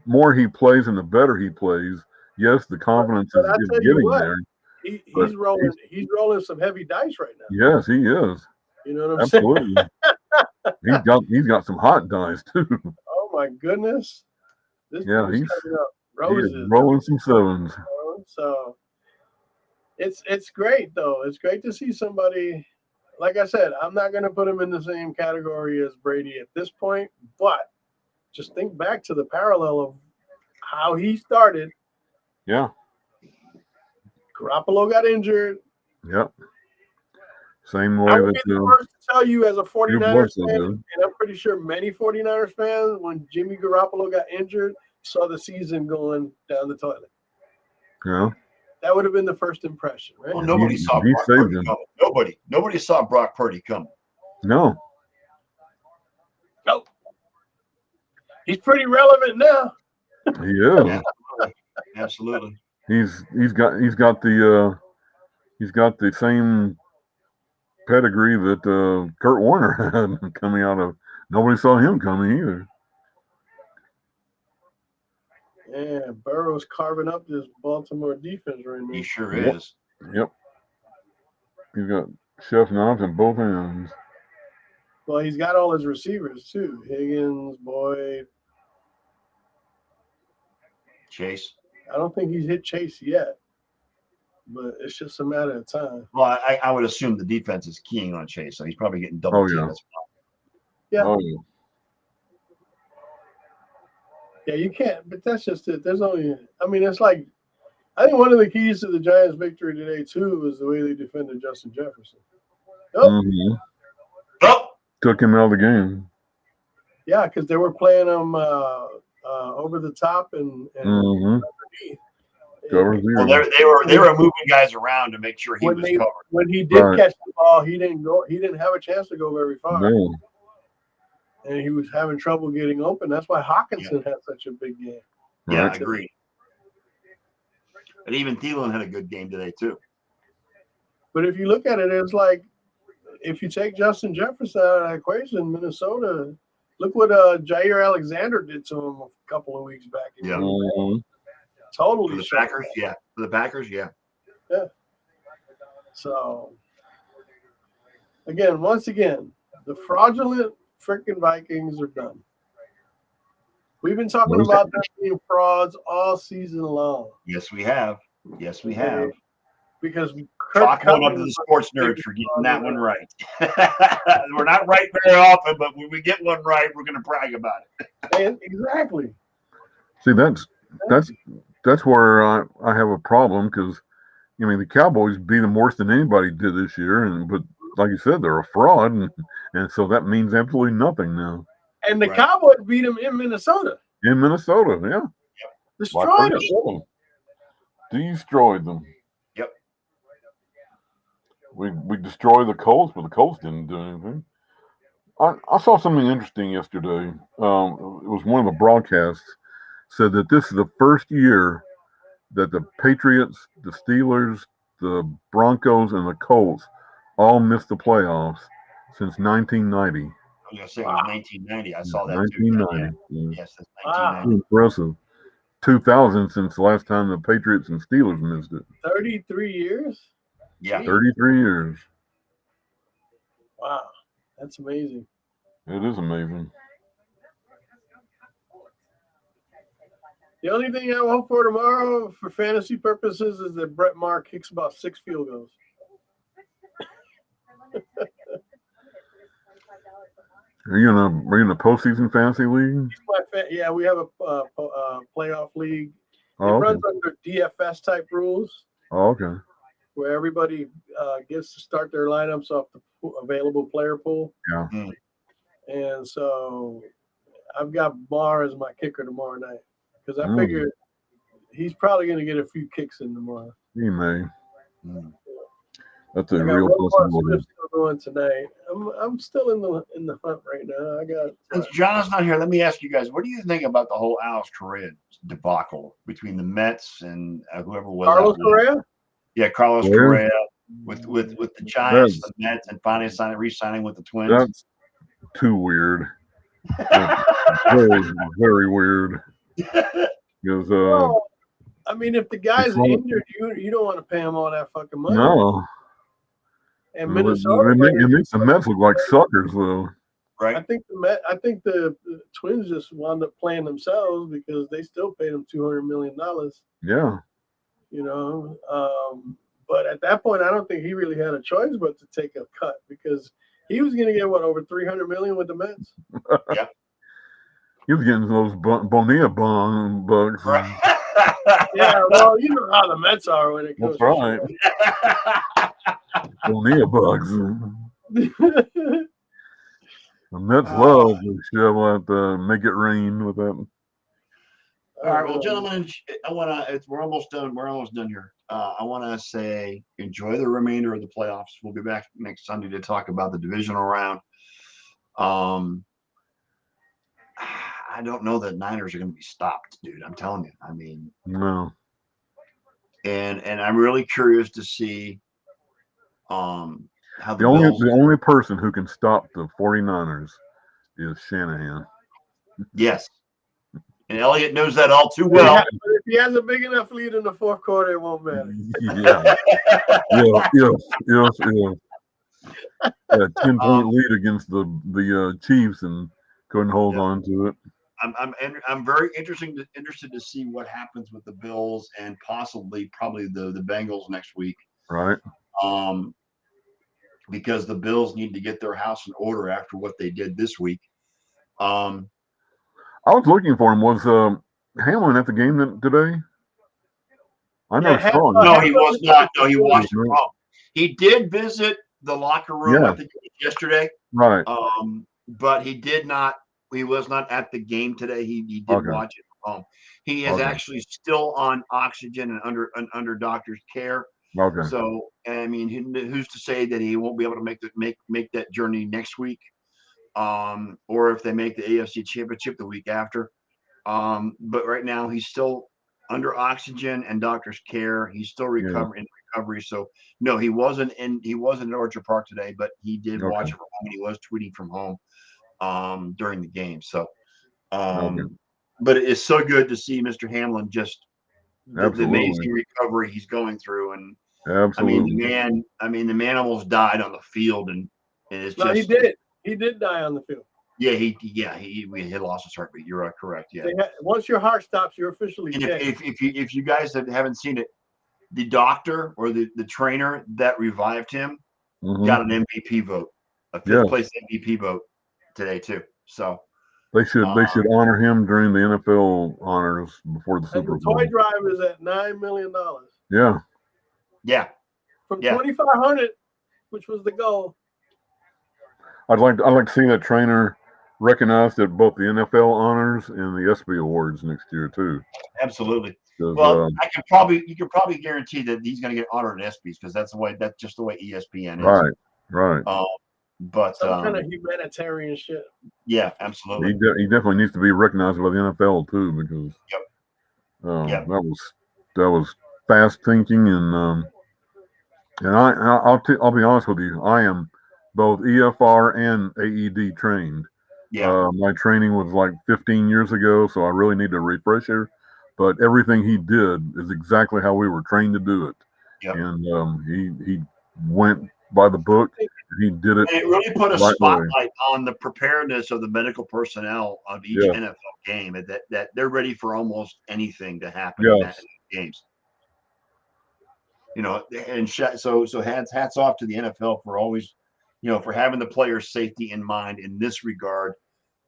more he plays and the better he plays. Yes, the confidence is getting there. He's rolling some heavy dice right now. Yes, he is. You know what I'm Absolutely. saying? he's got some hot dice too. Oh my goodness! He's rolling some sevens. So it's great though. It's great to see somebody. Like I said, I'm not going to put him in the same category as Brady at this point, but just think back to the parallel of how he started. Yeah. Garoppolo got injured. Yep. Same way I would be the first to tell you as a 49ers fan, and I'm pretty sure many 49ers fans, when Jimmy Garoppolo got injured, saw the season going down the toilet. Yeah. That would have been the first impression, right? Well, nobody saw Brock Purdy coming. Nobody saw Brock Purdy coming. No. Nope. He's pretty relevant now. He is. Yeah, absolutely. He's got the same pedigree that Kurt Warner had coming out of. Nobody saw him coming either. Yeah, Burrow's carving up this Baltimore defense right now. He sure is. Yep. He's got chef knobs in both ends. Well, he's got all his receivers too. Higgins, Boyd. Chase. I don't think he's hit Chase yet, but it's just a matter of time. Well, I would assume the defense is keying on Chase, so he's probably getting double teamed. Yeah. Oh, yeah. Yeah, you can't, but that's just it. There's only, I mean, it's like, I think one of the keys to the Giants' victory today, too, was the way they defended Justin Jefferson. Took him out of the game. Yeah, because they were playing him over the top and underneath. Well, they were moving guys around to make sure he was covered. When he did catch the ball, he didn't have a chance to go very far. No. And he was having trouble getting open. That's why Hawkinson had such a big game. Yeah, I agree. And even Thielen had a good game today, too. But if you look at it, it's like if you take Justin Jefferson out of that equation, Minnesota, look what Jair Alexander did to him a couple of weeks back. Yeah. Totally. For the Packers, yeah. For the Packers, yeah. Yeah. So, once again, the fraudulent freaking Vikings are done. We've been talking about them being frauds all season long. Yes, we have. Yes, we have. Because Chalk one up to the sports nerds for getting that one right. We're not right very often, but when we get one right, we're going to brag about it. Exactly. See, that's where I have a problem because the Cowboys beat them worse than anybody did this year, but like you said, they're a fraud, and so that means absolutely nothing now. And the Cowboys beat them in Minnesota. In Minnesota, yeah. Destroyed them. Destroyed them. Yep. We destroyed the Colts, but the Colts didn't do anything. I saw something interesting yesterday. It was one of the broadcasts said that this is the first year that the Patriots, the Steelers, the Broncos, and the Colts all missed the playoffs since 1990. I was going to say it was 1990. I saw that 1990. too. Yes, that's 1990. Impressive. 2000 since the last time the Patriots and Steelers missed it. 33 years? Yeah. 33 years. Wow. That's amazing. It is amazing. The only thing I hope for tomorrow for fantasy purposes is that Brett Maher kicks about 6 field goals. Are you in a postseason fantasy league? Yeah, we have a playoff league. It Oh, okay. runs under DFS type rules. Oh, okay. Where everybody gets to start their lineups off the available player pool. Yeah. And so I've got Maher as my kicker tomorrow night because I figure he's probably going to get a few kicks in tomorrow. He may. That's a real possibility. Still going tonight. I'm still in the hunt right now. Since John's not here, let me ask you guys: what do you think about the whole Alex Correa debacle between the Mets and whoever was Carlos Correa? Yeah, Carlos Correa with the Giants, the Mets, and finally re-signing with the Twins. That's too weird. Very, very weird. Because I mean, if the guy's injured, you don't want to pay him all that fucking money. No. And Minnesota, it makes the Mets look like suckers, though. Right. I think the Twins just wound up playing themselves because they still paid him $200 million. Yeah. But at that point, I don't think he really had a choice but to take a cut because he was going to get over $300 million with the Mets. Yeah. He was getting those Bonilla bugs. Right. Yeah, well, you know how the Mets are when it comes. That's right. Bonilla bugs. The Mets love to shovel at make it rain with that. All right, well, gentlemen, we're almost done. We're almost done here. I want to say enjoy the remainder of the playoffs. We'll be back next Sunday to talk about the divisional round. I don't know that Niners are going to be stopped, dude. I'm telling you. I mean, no. And I'm really curious to see how the only person who can stop the 49ers is Shanahan. Yes. And Elliott knows that all too well. If he has a big enough lead in the fourth quarter, it won't matter. Yeah. Yeah, 10-point lead against the Chiefs and couldn't hold on to it. I'm very interested to see what happens with the Bills and probably the Bengals next week. Right. Because the Bills need to get their house in order after what they did this week. I was looking for him. Was Hamlin at the game today? I never saw him. No, he was not. No, he watched it wrong. He did visit the locker room, I think yesterday. Right. But he did not. He was not at the game today. He did watch it from home. He is actually still on oxygen and under doctor's care. Okay. So I mean, who's to say that he won't be able to make that journey next week? Or if they make the AFC Championship the week after. But right now he's still under oxygen and doctor's care. He's still in recovery. So no, he wasn't at Orchard Park today, but he did watch it from home and he was tweeting from home during the game. So but it is so good to see Mr. Hamlin just the amazing recovery he's going through. And absolutely. the man almost died on the field and it's he did. He did die on the field. Yeah, he lost his heartbeat. You're correct. Yeah. Once your heart stops, you're officially dead. If you guys haven't seen it, the doctor or the trainer that revived him got an MVP vote, a fifth place MVP vote today too. So they should honor him during the NFL honors before the Super Bowl. The toy drive is at $9 million. Yeah. From 2,500, which was the goal. I'd like to see that trainer recognized at both the NFL honors and the ESPY awards next year too. Absolutely. Well, you could probably guarantee that he's going to get honored at ESPYs because that's just the way ESPN is. Right. But some kind of humanitarian shit. Yeah, absolutely. He definitely needs to be recognized by the NFL too because that was fast thinking and I'll be honest with you, I am both EFR and AED trained. Yeah. My training was like 15 years ago, so I really need a refresher. But everything he did is exactly how we were trained to do it. Yep. And he went by the book. He did it. And it really put a spotlight on the preparedness of the medical personnel of each NFL game. That they're ready for almost anything to happen in games. You know, and so hats off to the NFL for always, for having the players' safety in mind in this regard.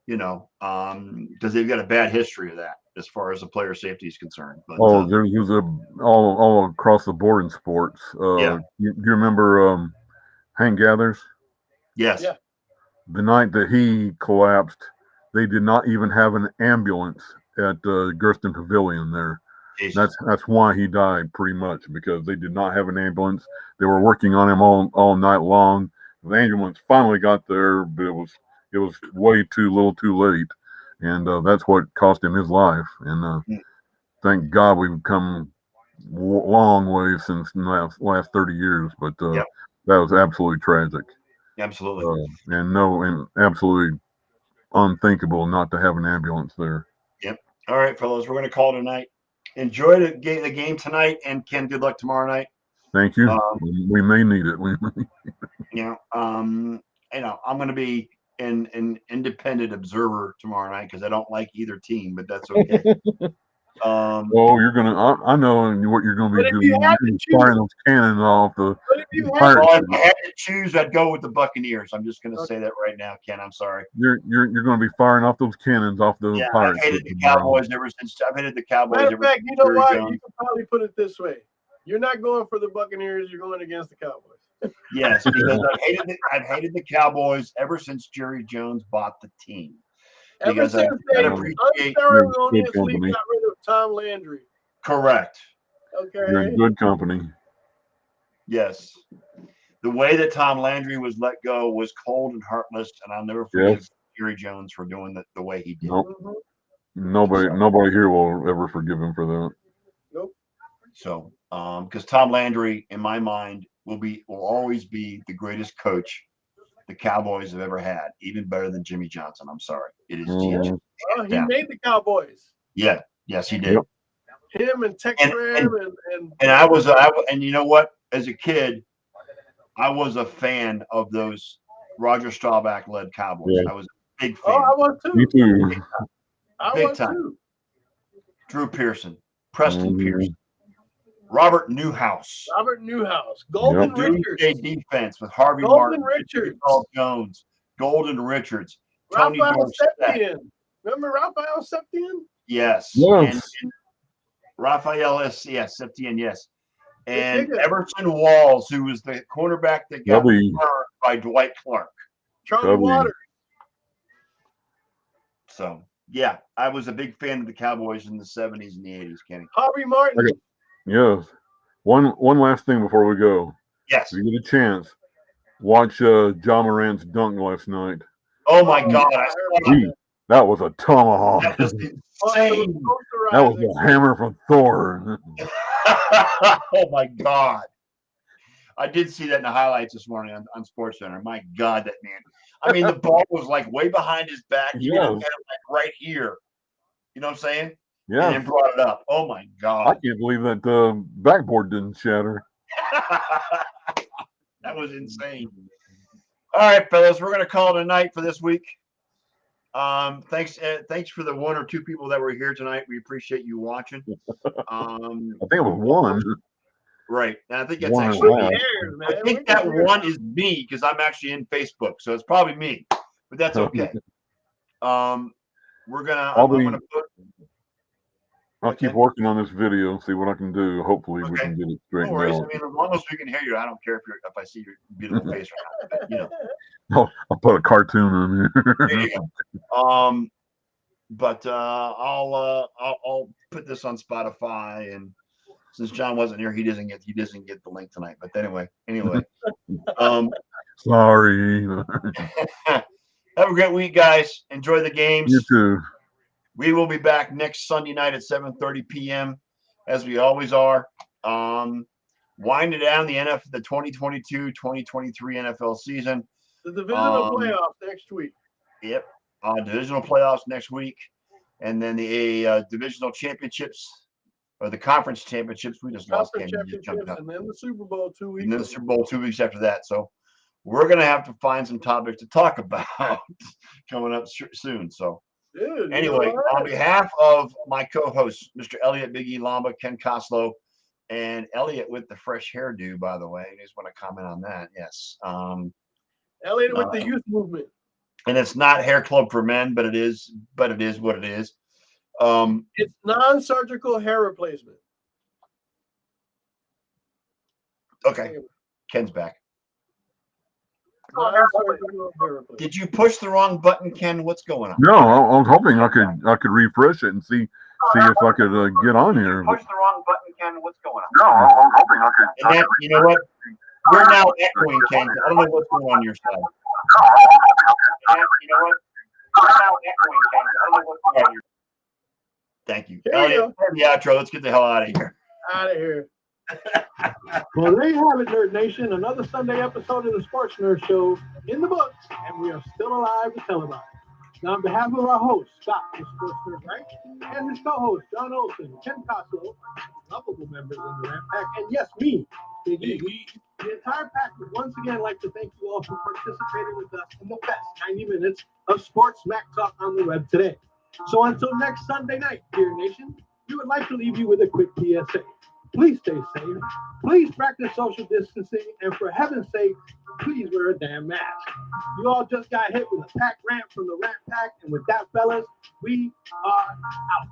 Because they've got a bad history of that as far as the player safety is concerned. But, there's all across the board in sports. You remember Hank Gathers? Yes. Yeah. The night that he collapsed, they did not even have an ambulance at Gersten Pavilion there. Jesus. That's why he died, pretty much, because they did not have an ambulance. They were working on him all night long. The ambulance finally got there, but it was way too little, too late, and that's what cost him his life. And thank God we've come long way since the last 30 years. But that was absolutely tragic. Absolutely. And absolutely unthinkable not to have an ambulance there. Yep. All right, fellows, we're going to call it a night. Enjoy the game tonight, and Ken, good luck tomorrow night. Thank you. We may need it. I'm going to be an independent observer tomorrow night because I don't like either team, but that's okay. You're gonna. I know what you're gonna be doing. You're firing those cannons off the. If I had to choose, I'd go with the Buccaneers. I'm just gonna say that right now, Ken. I'm sorry. You're gonna be firing off those cannons off the Pirates. I've hated the Cowboys ever since. I've hated the Cowboys. Matter of fact, you know what? You can probably put it this way: you're not going for the Buccaneers. You're going against the Cowboys. Yes, because I've hated the Cowboys ever since Jerry Jones bought the team. Ever since they unceremoniously got rid of Tom Landry. Correct. Okay. You're in good company. Yes. The way that Tom Landry was let go was cold and heartless, and I'll never forgive Jerry Jones for doing the way he did. Nope. Nobody here will ever forgive him for that. Nope. So, because Tom Landry, in my mind, will always be the greatest coach the Cowboys have ever had, even better than Jimmy Johnson. I'm sorry. It is he made the Cowboys. Yeah. Yes, he did. Yep. Him and Tex Ram and you know what? As a kid, I was a fan of those Roger Staubach led Cowboys. Yeah. I was a big fan. Oh, I was too. Me too. Big time. Drew Pearson, Preston Pearson, Robert Newhouse, Golden Richards, defense with Harvey Golden Martin, Richards, Paul Jones, Golden Richards, Tony Raphael Dorsett. Septien. Remember Raphael Septien? Yes. And Raphael Septien, yes. And Everson Walls, who was the cornerback that got burned by Dwight Clark. Charlie Waters. So, yeah, I was a big fan of the Cowboys in the 70s and the 80s, Kenny. Harvey Martin. Okay. Yes. One last thing before we go. Yes. If you get a chance, watch John Morant's dunk last night. Oh, my God. That was a tomahawk. That was insane. That was a hammer from Thor. Oh, my God. I did see that in the highlights this morning on SportsCenter. My God, that man. I mean, the ball was like way behind his back. He had it like right here. You know what I'm saying? Yeah. And then brought it up. Oh, my God. I can't believe that backboard didn't shatter. That was insane. All right, fellas, we're going to call it a night for this week. Thanks for the one or two people that were here tonight. We appreciate you watching. I think it was one. Right. And I think that's One actually and a half. Cares, man? I think that one is me because I'm actually in Facebook, so it's probably me. But that's okay. We're gonna. I'm gonna put. I'll keep working on this video and see what I can do. Hopefully, we Okay. can get it No straightened worries. out. I mean, as long as we can hear you, I don't care if I see your beautiful face or not. But, you know. I'll put a cartoon on There here. you go. But I'll put this on Spotify, and since John wasn't here, he doesn't get the link tonight. But anyway. Sorry. Have a great week, guys. Enjoy the games. You too. We will be back next Sunday night at 7:30 p.m. as we always are. Winding down the 2022-2023 NFL season. The divisional playoffs next week. Yep. Divisional playoffs next week. And then the divisional championships or the conference championships. We just lost Conference championships, and then the Super Bowl 2 weeks. And then the Super Bowl 2 weeks after that. So we're going to have to find some topics to talk about coming up soon. So Dude, anyway, on behalf of my co-hosts, Mr. Elliot Big E Lamba, Ken Koslow, and Elliot with the fresh hairdo, by the way. I just want to comment on that. Yes. Elliot with the youth movement. And it's not hair club for men, but it is what it is. It's non-surgical hair replacement. Okay. Ken's back. Non-surgical hair replacement. Did you push the wrong button, Ken? What's going on? No, I was hoping I could refresh it and see if I could get on here. Push the wrong button, Ken. What's going on? No, I was hoping I could. And that, you know what? We're now echoing, Ken. I don't know what's going on your side. And that, you know what? We're now echoing, Ken. I don't know what's going on your side. Thank you. Elliot, the outro. Let's get the hell out of here. Out of here. Well, there you have it, Nerd Nation. Another Sunday episode of the Sports Nerd Show in the books, and we are still alive to tell about it. Now, on behalf of our host, Scott, the Sports Nerd, right, and his co-host, John Olson, Ken Koslow, lovable members of the Ramp Pack, and yes, me, Big E. The entire pack would once again like to thank you all for participating with us in the best 90 minutes of sports smack talk on the web today. So until next Sunday night, dear nation, we would like to leave you with a quick PSA. Please stay safe. Please practice social distancing. And for heaven's sake, please wear a damn mask. You all just got hit with a pack rant from the Ramp Pack. And with that, fellas, we are out.